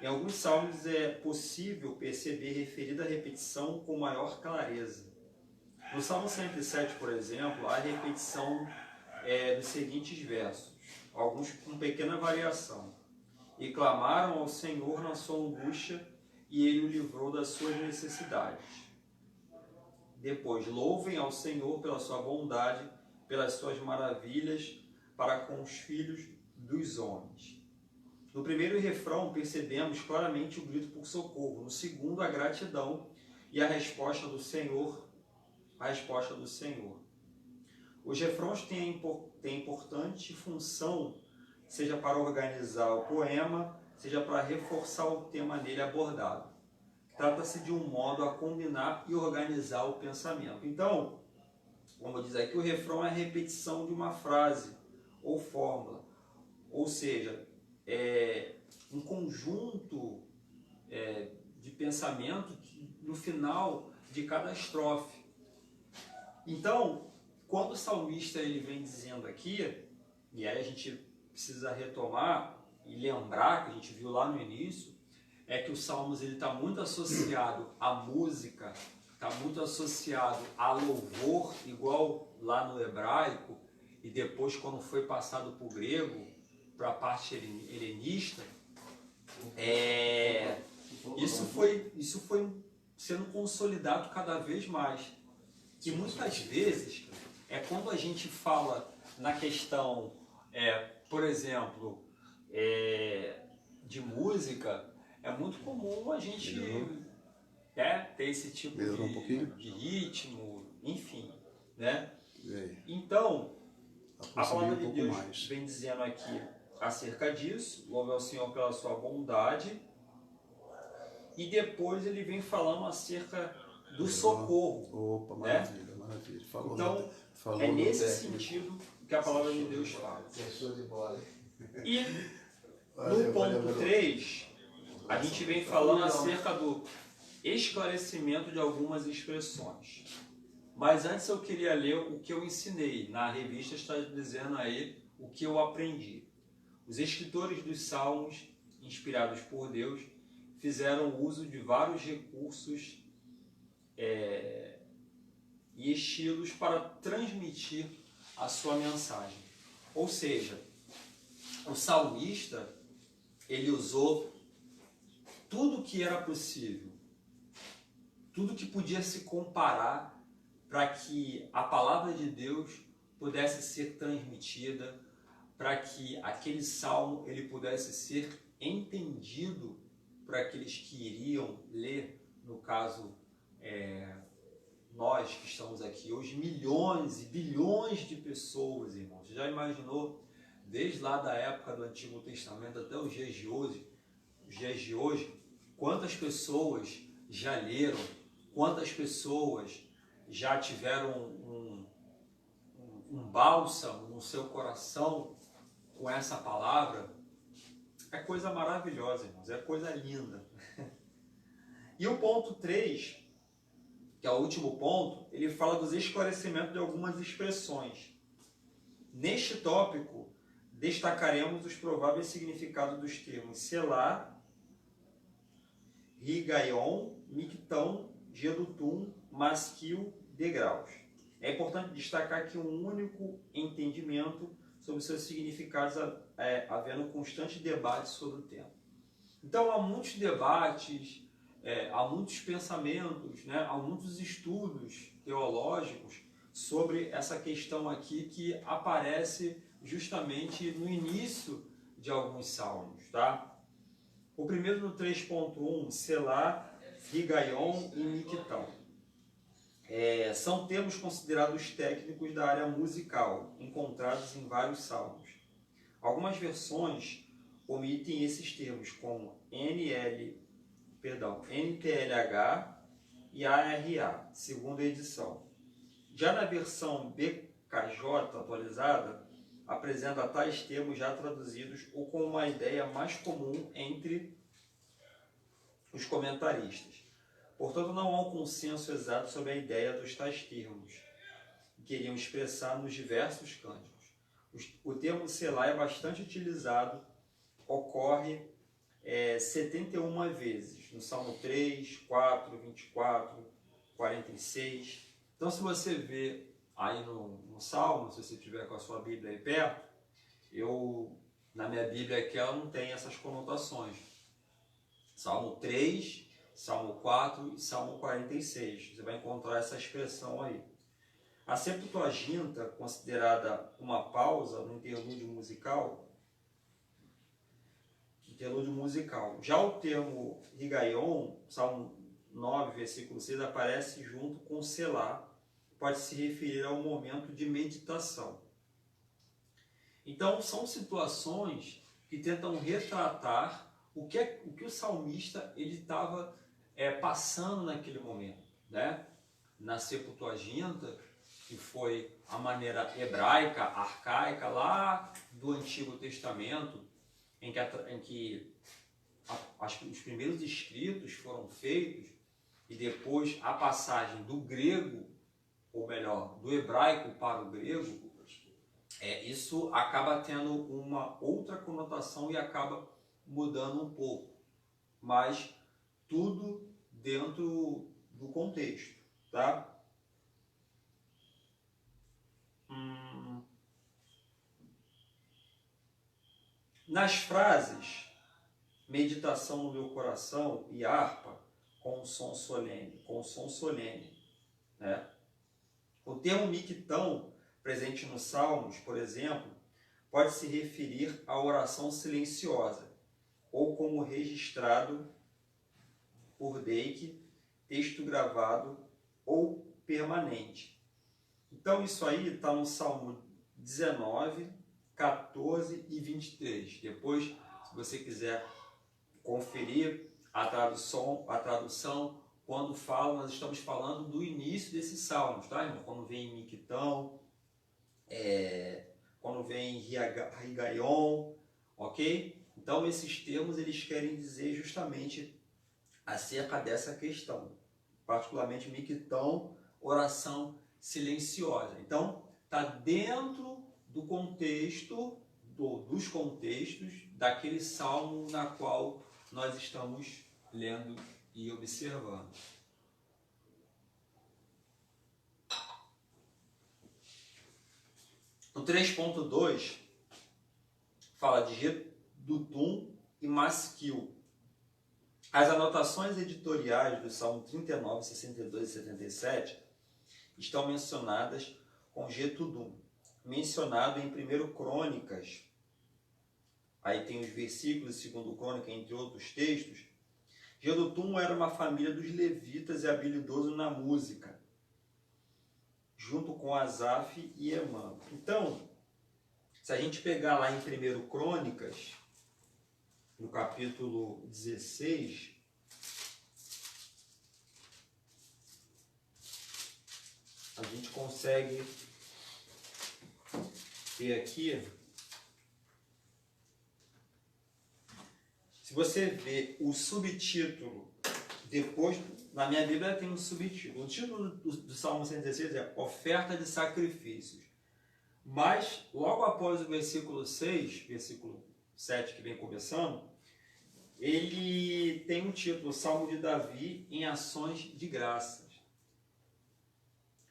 S2: Em alguns salmos é possível perceber referida repetição com maior clareza. No Salmo 107, por exemplo, há a repetição dos seguintes versos, alguns com pequena variação. E clamaram ao Senhor na sua angústia, e Ele o livrou das suas necessidades. Depois, louvem ao Senhor pela sua bondade, pelas suas maravilhas para com os filhos dos homens. No primeiro refrão, percebemos claramente o grito por socorro. No segundo, a gratidão e a resposta do Senhor. Os refrões têm importante função, seja para organizar o poema, seja para reforçar o tema nele abordado. Trata-se de um modo a combinar e organizar o pensamento. Então, como diz aqui, o refrão é a repetição de uma frase ou fórmula, ou seja, um conjunto de pensamento no final de cada estrofe. Então, quando o salmista ele vem dizendo aqui, e aí a gente precisa retomar e lembrar, que a gente viu lá no início, é que o Salmos está muito associado à música, está muito associado a louvor, igual lá no hebraico, e depois quando foi passado para o grego, para a parte helenista, isso foi sendo consolidado cada vez mais. E muitas vezes, quando a gente fala na questão, por exemplo, de música, é muito comum a gente ter esse tipo de ritmo, enfim, né? Então, a palavra de Deus vem dizendo aqui acerca disso, louve ao Senhor pela sua bondade, e depois ele vem falando acerca do socorro.
S1: Opa, maravilha, maravilha.
S2: Então, é nesse sentido que a palavra de Deus fala. E no ponto 3, a gente vem falando acerca do esclarecimento de algumas expressões. Mas antes eu queria ler o que eu ensinei. Na revista está dizendo aí o que eu aprendi. Os escritores dos Salmos, inspirados por Deus, fizeram uso de vários recursos e estilos para transmitir a sua mensagem. Ou seja, o salmista, ele usou tudo que era possível, tudo que podia se comparar para que a palavra de Deus pudesse ser transmitida, para que aquele salmo ele pudesse ser entendido por aqueles que iriam ler, no caso, nós que estamos aqui hoje, milhões e bilhões de pessoas, irmãos. Já imaginou, desde lá da época do Antigo Testamento até os dias de hoje, quantas pessoas já leram, quantas pessoas já tiveram um bálsamo no seu coração com essa palavra? É coisa maravilhosa, irmãos, é coisa linda. E o ponto 3, que é o último ponto, ele fala dos esclarecimentos de algumas expressões. Neste tópico, destacaremos os prováveis significados dos termos Selá, Higaion, Mictão, Gedutum, Masquil, Degraus. É importante destacar que um único entendimento sobre seus significados, havendo constante debate sobre o tema. Então há muitos debates, há muitos pensamentos, né? Há muitos estudos teológicos sobre essa questão aqui que aparece justamente no início de alguns salmos, tá? O primeiro no 3.1, Selá, Higaion e Mictão. São termos considerados técnicos da área musical, encontrados em vários salmos. Algumas versões omitem esses termos, como NTLH e ARA, segunda edição. Já na versão BKJ atualizada, apresenta tais termos já traduzidos ou com uma ideia mais comum entre os comentaristas. Portanto, não há um consenso exato sobre a ideia dos tais termos que queriam expressar nos diversos cânticos. O termo Selá é bastante utilizado, ocorre 71 vezes, no Salmo 3, 4, 24, 46. Então, se você vê aí no Salmo, se você tiver com a sua Bíblia aí perto, na minha Bíblia aqui ela não tem essas conotações. Salmo 3, Salmo 4 e Salmo 46. Você vai encontrar essa expressão aí. A Septuaginta, considerada uma pausa no interlúdio musical. Já o termo Higaion, Salmo 9, versículo 6, aparece junto com Selá, pode se referir ao momento de meditação. Então, são situações que tentam retratar o que o salmista estava passando naquele momento, né? Na Septuaginta, que foi a maneira hebraica, arcaica, lá do Antigo Testamento, em que os primeiros escritos foram feitos, e depois a passagem do grego, ou melhor, do hebraico para o grego, isso acaba tendo uma outra conotação e acaba mudando um pouco, mas tudo dentro do contexto, tá? Nas frases meditação no meu coração e harpa com som solene, né? O termo mictão, presente nos Salmos, por exemplo, pode se referir à oração silenciosa, ou como registrado por Deik, texto gravado ou permanente. Então isso aí está no Salmo 19, 14 e 23. Depois, se você quiser conferir a tradução, quando fala, nós estamos falando do início desses salmos, tá, irmão? Quando vem Mictão, quando vem Higaion, ok? Então, esses termos, eles querem dizer justamente acerca dessa questão. Particularmente, Mictão, oração silenciosa. Então, está dentro do contexto, dos contextos daquele salmo na qual nós estamos lendo e observando. No 3.2, fala de Jedutum e Masquil. As anotações editoriais do Salmo 39, 62 e 77 estão mencionadas com Jedutum, mencionado em 1 Crônicas. Aí tem os versículos de 2 Crônica, entre outros textos. Jedutum era uma família dos levitas e habilidoso na música, junto com Asaf e Emã. Então, se a gente pegar lá em 1 Crônicas, no capítulo 16, a gente consegue ter aqui, se você ver o subtítulo, depois, na minha Bíblia tem um subtítulo. O título do Salmo 116 é Oferta de Sacrifícios. Mas, logo após o versículo 6, versículo 7 que vem começando, ele tem um título, Salmo de Davi em Ações de Graças.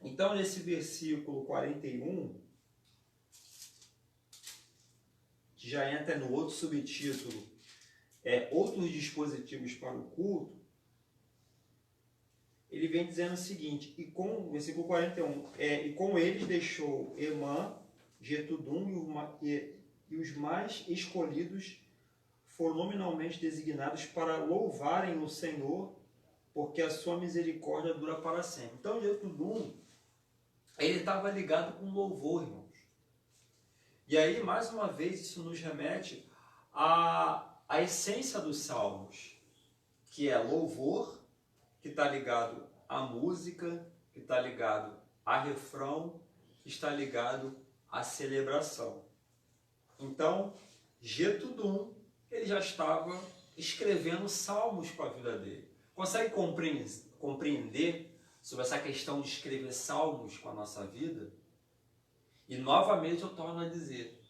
S2: Então, nesse versículo 41, que já entra no outro subtítulo, outros dispositivos para o culto, ele vem dizendo o seguinte, versículo 41, e com eles deixou Emã, Jetudum e os mais escolhidos foram nominalmente designados para louvarem o Senhor, porque a sua misericórdia dura para sempre. Então, Jetudum, ele estava ligado com louvor, irmãos. E aí, mais uma vez, isso nos remete à essência dos salmos, que é louvor, que está ligado à música, que está ligado a refrão, que está ligado à celebração. Então, Jetudum, ele já estava escrevendo salmos para a vida dele. Consegue compreender sobre essa questão de escrever salmos com a nossa vida? E novamente eu torno a dizer,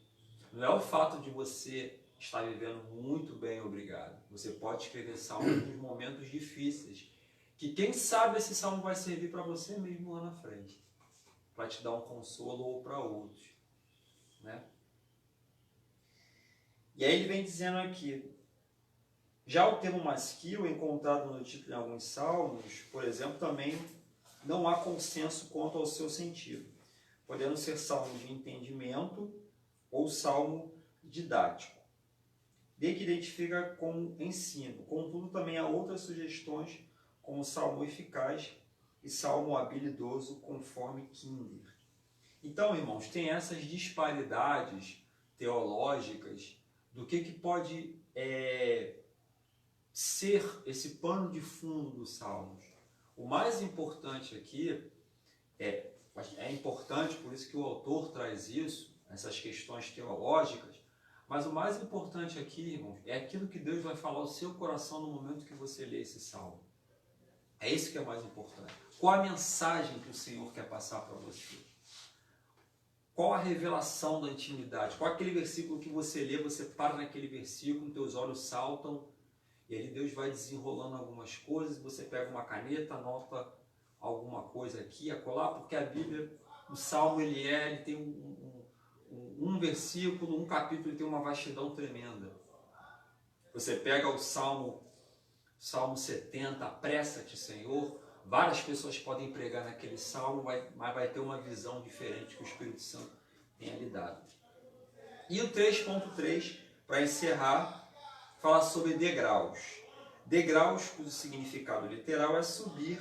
S2: não é o fato de você estar vivendo muito bem, obrigado. Você pode escrever salmos nos momentos difíceis, que quem sabe esse salmo vai servir para você mesmo lá na frente, para te dar um consolo ou para outros, né? E aí ele vem dizendo aqui, já o termo masquil, encontrado no título em alguns salmos, por exemplo, também não há consenso quanto ao seu sentido, podendo ser salmo de entendimento ou salmo didático, de que identifica com ensino. Contudo, também há outras sugestões, como salmo eficaz e salmo habilidoso, conforme Kinder. Então, irmãos, tem essas disparidades teológicas do que pode ser esse pano de fundo dos salmos. O mais importante aqui é importante, por isso que o autor traz isso, essas questões teológicas, mas o mais importante aqui, irmãos, é aquilo que Deus vai falar ao seu coração no momento que você lê esse salmo. É isso que é o mais importante. Qual a mensagem que o Senhor quer passar para você? Qual a revelação da intimidade? Qual aquele versículo que você lê, você para naquele versículo, teus olhos saltam, e aí Deus vai desenrolando algumas coisas, você pega uma caneta, anota alguma coisa aqui, acolá, porque a Bíblia, o Salmo, ele tem um versículo, um capítulo, ele tem uma vastidão tremenda. Você pega o Salmo 70, apressa-te, Senhor, várias pessoas podem pregar naquele salmo, mas vai ter uma visão diferente que o Espírito Santo tenha lhe dado. E o 3.3, para encerrar, fala sobre degraus. Degraus, cujo significado literal é subir,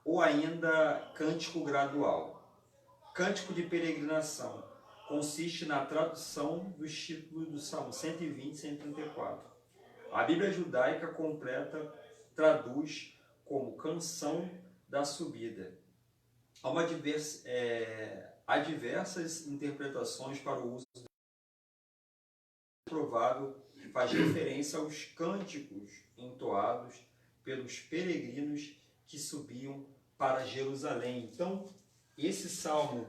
S2: ou ainda cântico gradual. Cântico de peregrinação consiste na tradução dos títulos do Salmo 120 e 134. A Bíblia judaica completa traduz como canção da subida. Há diversas interpretações para o uso provável, faz referência aos cânticos entoados pelos peregrinos que subiam para Jerusalém. Então, esse Salmo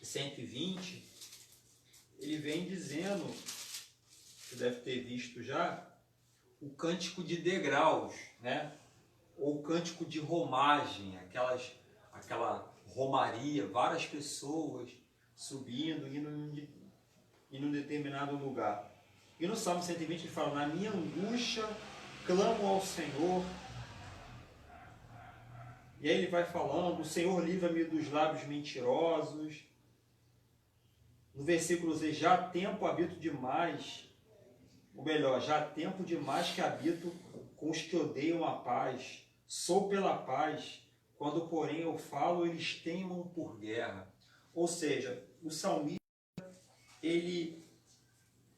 S2: 120, ele vem dizendo, você deve ter visto já, o cântico de degraus, né? Ou o cântico de romagem, aquela romaria, várias pessoas
S3: subindo, indo em um determinado lugar. E no Salmo 120 ele fala: na minha angústia clamo ao Senhor. E aí ele vai falando: o Senhor livra-me dos lábios mentirosos. No versículo 6, já há tempo habito demais, ou melhor, já há tempo demais que habito com os que odeiam a paz. Sou pela paz, quando porém eu falo, eles teimam por guerra. Ou seja, o salmista, ele,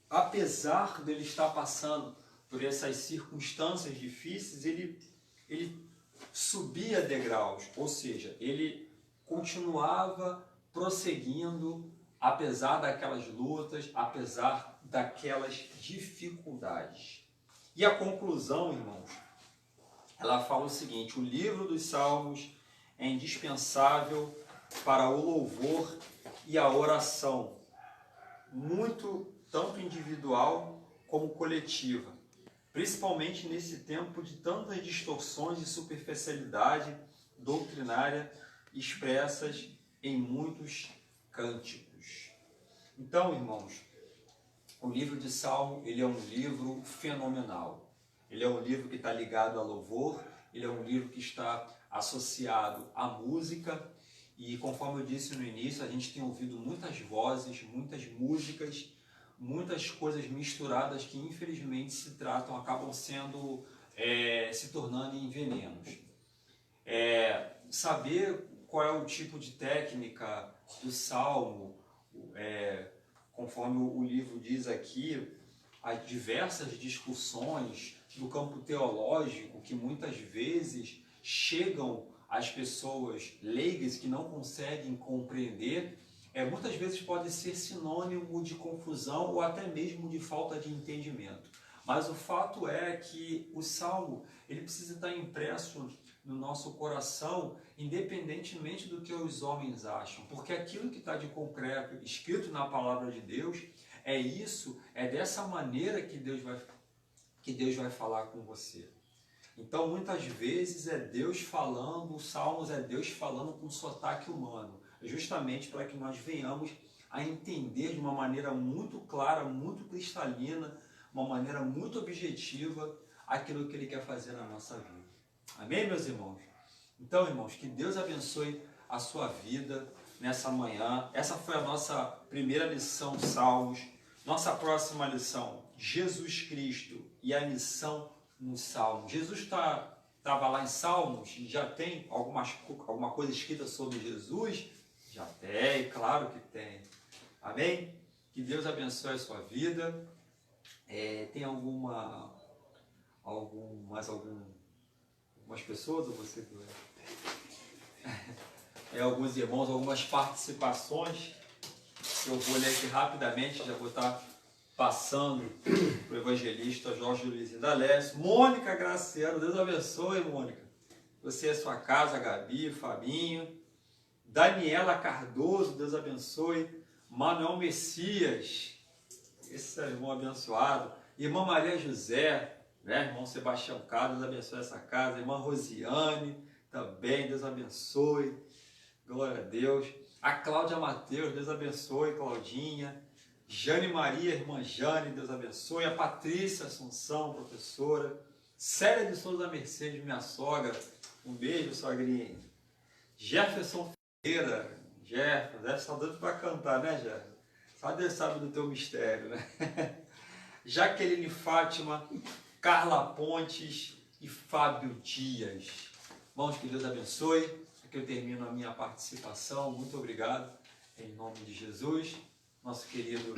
S3: apesar dele estar passando por essas circunstâncias difíceis, ele subia degraus, ou seja, ele continuava prosseguindo, apesar daquelas lutas, apesar daquelas dificuldades. E a conclusão, irmãos, ela fala o seguinte: o livro dos Salmos é indispensável para o louvor e a oração, muito tanto individual como coletiva, principalmente nesse tempo de tantas distorções e superficialidade doutrinária expressas em muitos cânticos. Então, irmãos, o livro de Salmo, ele é um livro fenomenal. Ele é um livro que está ligado a louvor, ele é um livro que está associado à música, e conforme eu disse no início, a gente tem ouvido muitas vozes, muitas músicas, muitas coisas misturadas que infelizmente acabam sendo, se tornando em venenos. Saber qual é o tipo de técnica do Salmo, conforme o livro diz aqui, há diversas discussões do campo teológico que muitas vezes chegam às pessoas leigas que não conseguem compreender, muitas vezes pode ser sinônimo de confusão ou até mesmo de falta de entendimento. Mas o fato é que o Salmo, ele precisa estar impresso no nosso coração, independentemente do que os homens acham, porque aquilo que está de concreto, escrito na palavra de Deus, é dessa maneira que Deus vai falar com você. Então, muitas vezes é Deus falando, os Salmos é Deus falando com sotaque humano, justamente para que nós venhamos a entender de uma maneira muito clara, muito cristalina, uma maneira muito objetiva, aquilo que Ele quer fazer na nossa vida. Amém, meus irmãos? Então, irmãos, que Deus abençoe a sua vida nessa manhã. Essa foi a nossa primeira lição, Salmos. Nossa próxima lição, Jesus Cristo e a missão no Salmo. Jesus estava lá em Salmos, já tem alguma coisa escrita sobre Jesus? Já tem, claro que tem. Amém? Que Deus abençoe a sua vida. Tem algumas pessoas, ou você? Alguns irmãos, algumas participações. Eu vou ler aqui rapidamente, já vou estar passando para o evangelista Jorge Luiz Indalés. Mônica Graciano, Deus abençoe, Mônica. Você e a sua casa, Gabi, Fabinho. Daniela Cardoso, Deus abençoe. Manuel Messias, esse é o irmão abençoado. Irmã Maria José, né? Irmão Sebastião Carlos, Deus abençoe essa casa. Irmã Rosiane, também, Deus abençoe. Glória a Deus. A Cláudia Mateus, Deus abençoe, Claudinha. Jane Maria, irmã Jane, Deus abençoe. A Patrícia Assunção, professora. Célia de Souza Mercedes, minha sogra. Um beijo, sogrinha. Jefferson Ferreira. Jefferson, deve estar dando para cantar, né, Jefferson? Só Deus sabe do teu mistério, né? Jaqueline Fátima, Carla Pontes e Fábio Dias. Irmãos, que Deus abençoe. Aqui eu termino a minha participação. Muito obrigado. Em nome de Jesus. Nosso querido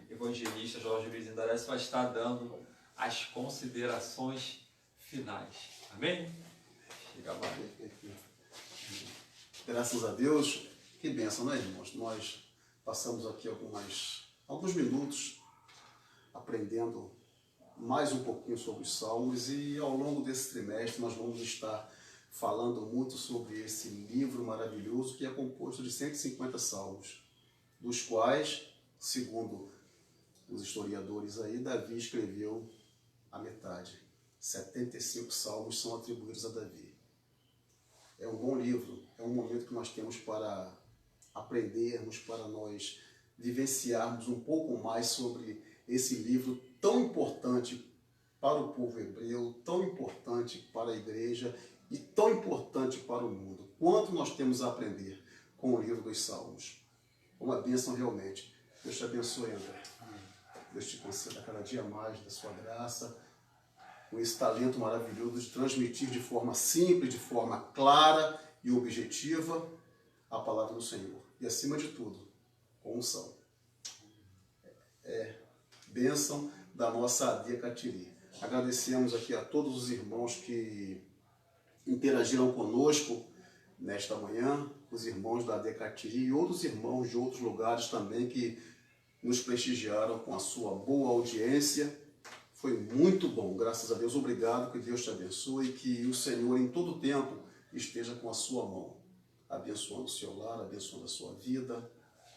S3: evangelista Jorge Luiz Indalés vai estar dando as considerações finais. Amém? Chega lá.
S1: Graças a Deus. Que bênção, né, irmãos? Nós passamos aqui alguns minutos aprendendo mais um pouquinho sobre os Salmos, e ao longo desse trimestre nós vamos estar falando muito sobre esse livro maravilhoso que é composto de 150 salmos, dos quais, segundo os historiadores aí, Davi escreveu a metade. 75 salmos são atribuídos a Davi. É um bom livro, é um momento que nós temos para aprendermos, para nós vivenciarmos um pouco mais sobre esse livro tão importante para o povo hebreu, tão importante para a igreja e tão importante para o mundo. Quanto nós temos a aprender com o livro dos Salmos. Uma bênção realmente. Deus te abençoe, André. Deus te conceda cada dia mais da sua graça, com esse talento maravilhoso de transmitir de forma simples, de forma clara e objetiva a palavra do Senhor. E acima de tudo, com unção. Bênção da nossa AD Catiri. Agradecemos aqui a todos os irmãos que interagiram conosco nesta manhã, os irmãos da AD Catiri e outros irmãos de outros lugares também que nos prestigiaram com a sua boa audiência. Foi muito bom, graças a Deus. Obrigado, que Deus te abençoe e que o Senhor em todo tempo esteja com a sua mão, abençoando o seu lar, abençoando a sua vida,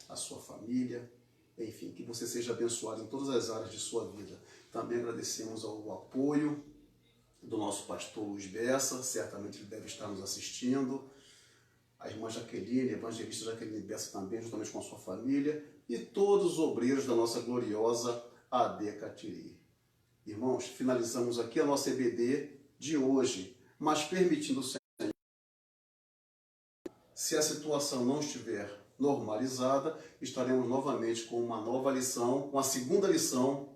S1: a sua família, enfim, que você seja abençoado em todas as áreas de sua vida. Também agradecemos ao apoio do nosso pastor Luiz Bessa, certamente ele deve estar nos assistindo, a irmã Jaqueline, a evangelista Jaqueline Bessa também, juntamente com a sua família, e todos os obreiros da nossa gloriosa AD Catiri. Irmãos, finalizamos aqui a nossa EBD de hoje, mas permitindo o Senhor, se a situação não estiver normalizada, estaremos novamente com uma nova lição, com a segunda lição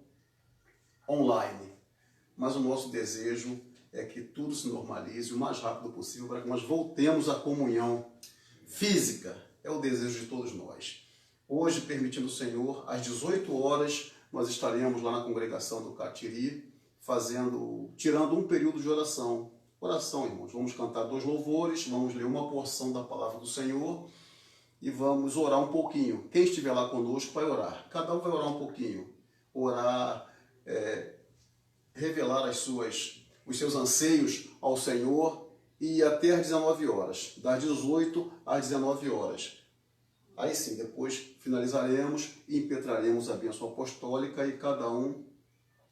S1: online. Mas o nosso desejo é que tudo se normalize o mais rápido possível para que nós voltemos à comunhão física. É o desejo de todos nós. Hoje, permitindo o Senhor, às 18 horas, nós estaremos lá na congregação do Catiri, tirando um período de oração. Oração, irmãos. Vamos cantar 2 louvores, vamos ler uma porção da palavra do Senhor e vamos orar um pouquinho. Quem estiver lá conosco vai orar. Cada um vai orar um pouquinho. Orar, revelar os seus anseios ao Senhor e até às 19 horas. Das 18 às 19 horas. Aí sim, depois finalizaremos e impetraremos a bênção apostólica e cada um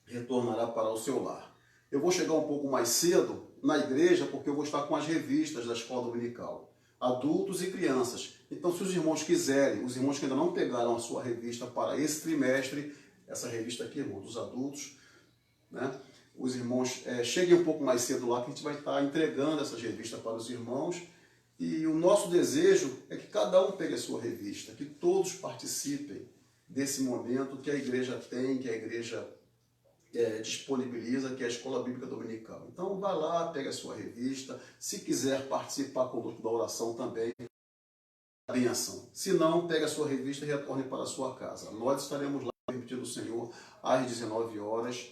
S1: retornará para o seu lar. Eu vou chegar um pouco mais cedo na igreja porque eu vou estar com as revistas da escola dominical, adultos e crianças. Então, se os irmãos quiserem, os irmãos que ainda não pegaram a sua revista para esse trimestre, essa revista aqui, irmão, dos adultos, né? Os irmãos cheguem um pouco mais cedo lá que a gente vai estar entregando essas revistas para os irmãos. E o nosso desejo é que cada um pegue a sua revista, que todos participem desse momento que a igreja tem, que a igreja disponibiliza, que é a Escola Bíblica Dominical. Então, vá lá, pegue a sua revista. Se quiser participar conosco da oração também, a benção. Se não, pegue a sua revista e retorne para a sua casa. Nós estaremos lá, permitindo o Senhor, às 19 horas,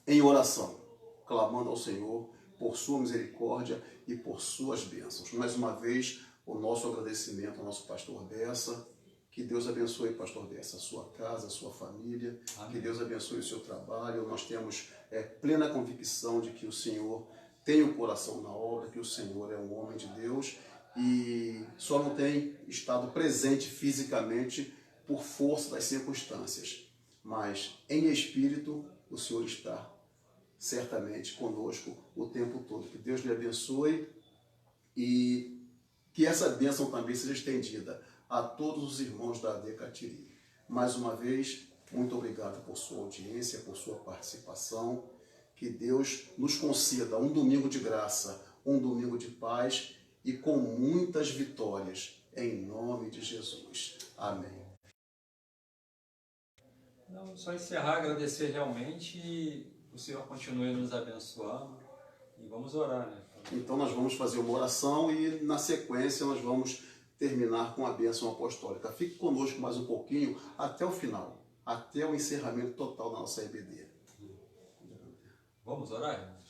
S1: em oração, clamando ao Senhor por sua misericórdia e por suas bênçãos. Mais uma vez, o nosso agradecimento ao nosso pastor Bessa. Que Deus abençoe, pastor Bessa, a sua casa, a sua família. Amém. Que Deus abençoe o seu trabalho. Nós temos plena convicção de que o Senhor tem o coração na obra, que o Senhor é um homem de Deus e só não tem estado presente fisicamente por força das circunstâncias. Mas, em espírito, o Senhor está certamente conosco o tempo todo. Que Deus lhe abençoe e que essa bênção também seja estendida a todos os irmãos da AD Catiri. Mais uma vez, muito obrigado por sua audiência, por sua participação. Que Deus nos conceda um domingo de graça, um domingo de paz e com muitas vitórias, em nome de Jesus. Amém.
S2: Não, só encerrar, agradecer realmente e o Senhor continue nos abençoando e vamos orar, né?
S1: Então nós vamos fazer uma oração e na sequência nós vamos terminar com a bênção apostólica. Fique conosco mais um pouquinho até o final, até o encerramento total da nossa EBD.
S2: Vamos orar, irmãos?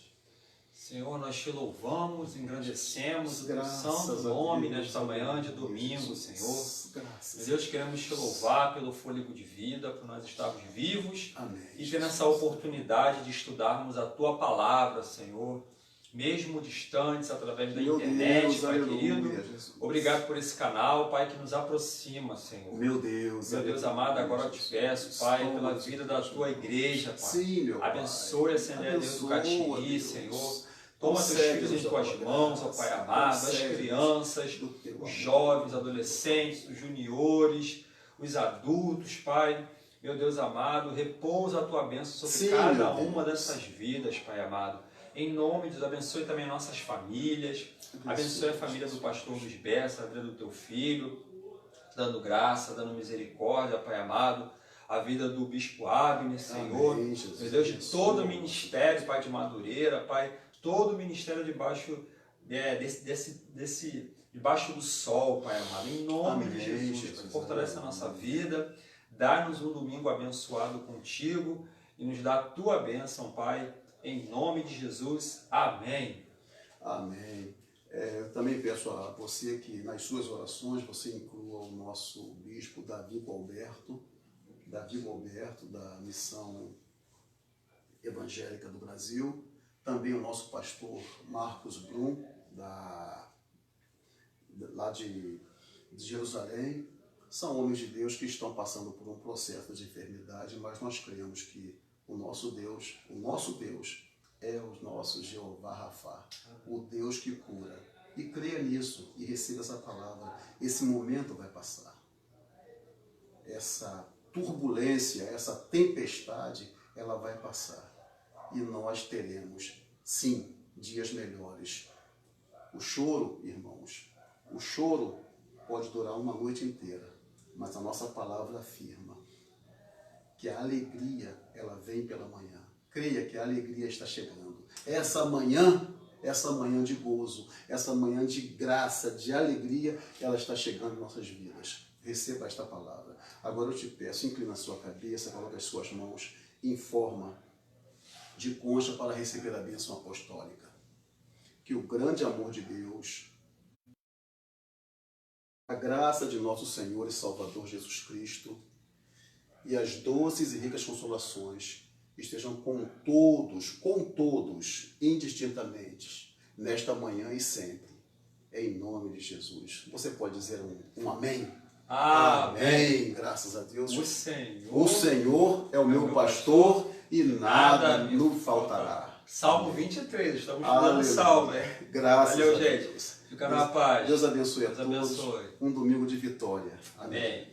S2: Senhor, nós te louvamos, engrandecemos o santo nome nesta manhã de domingo, Senhor. Meu Deus, queremos te louvar pelo fôlego de vida, por nós estarmos vivos.
S1: Amém.
S2: E ter essa oportunidade de estudarmos a Tua Palavra, Senhor, mesmo distantes, através da internet, Pai querido.
S1: Jesus.
S2: Obrigado por esse canal, Pai, que nos aproxima, Senhor.
S1: Meu Deus
S2: Amado, agora eu te peço, Pai, pela vida da Tua igreja, Pai.
S1: Sim, meu Pai.
S2: Abençoe a Assembleia de Deus do Catiri, Senhor. Toma teus
S1: Concede-nos
S2: filhos em
S1: a
S2: tuas
S1: tua
S2: mãos, ó
S1: graça,
S2: Pai amado, as
S1: concede-nos
S2: crianças,
S1: do teu
S2: os
S1: amor.
S2: jovens, adolescentes, os juniores, os adultos, Pai. Meu Deus amado, repousa a tua bênção sobre
S1: Sim,
S2: cada
S1: meu Deus.
S2: uma dessas vidas, Pai amado. Em nome de Deus, abençoe também nossas famílias, abençoe a família do pastor Luiz Bessa, a vida do teu filho, dando graça, dando misericórdia, Pai amado, a vida do bispo Abner, Senhor,
S1: Amém, Jesus.
S2: meu Deus, de todo o ministério, Pai, de Madureira, Pai, todo o ministério debaixo debaixo do sol, Pai amado, em nome de
S1: Amém,
S2: Jesus,
S1: Jesus.
S2: fortalece a nossa vida, dá-nos um domingo abençoado contigo e nos dá a tua bênção, Pai, em nome de Jesus, amém.
S1: Amém. Eu também peço a você que nas suas orações você inclua o nosso bispo Davi Gualberto, da Missão Evangélica do Brasil, também o nosso pastor Marcos Brum, lá de Jerusalém. São homens de Deus que estão passando por um processo de enfermidade, mas nós cremos que o nosso Deus é o nosso Jeová Rafá, o Deus que cura. E creia nisso e receba essa palavra. Esse momento vai passar. Essa turbulência, essa tempestade, ela vai passar. E nós teremos, sim, dias melhores. O choro, irmãos, o choro pode durar uma noite inteira, mas a nossa palavra afirma que a alegria, ela vem pela manhã. Creia que a alegria está chegando. Essa manhã de gozo, essa manhã de graça, de alegria, ela está chegando em nossas vidas. Receba esta palavra. Agora eu te peço, inclina a sua cabeça, coloque as suas mãos em forma de concha para receber a bênção apostólica. Que o grande amor de Deus, a graça de nosso Senhor e Salvador Jesus Cristo e as doces e ricas consolações estejam com todos, indistintamente, nesta manhã e sempre, em nome de Jesus. Você pode dizer um amém? Amém. Graças a Deus. O Senhor é o meu pastor e nada me faltará.
S2: Salmo 23, estamos estudando Salmo, né?
S1: Graças
S2: Valeu,
S1: a
S2: gente.
S1: Deus.
S2: Fica na paz.
S1: Deus abençoe a
S2: Deus
S1: todos.
S2: abençoe.
S1: Um domingo de vitória.
S2: Amém.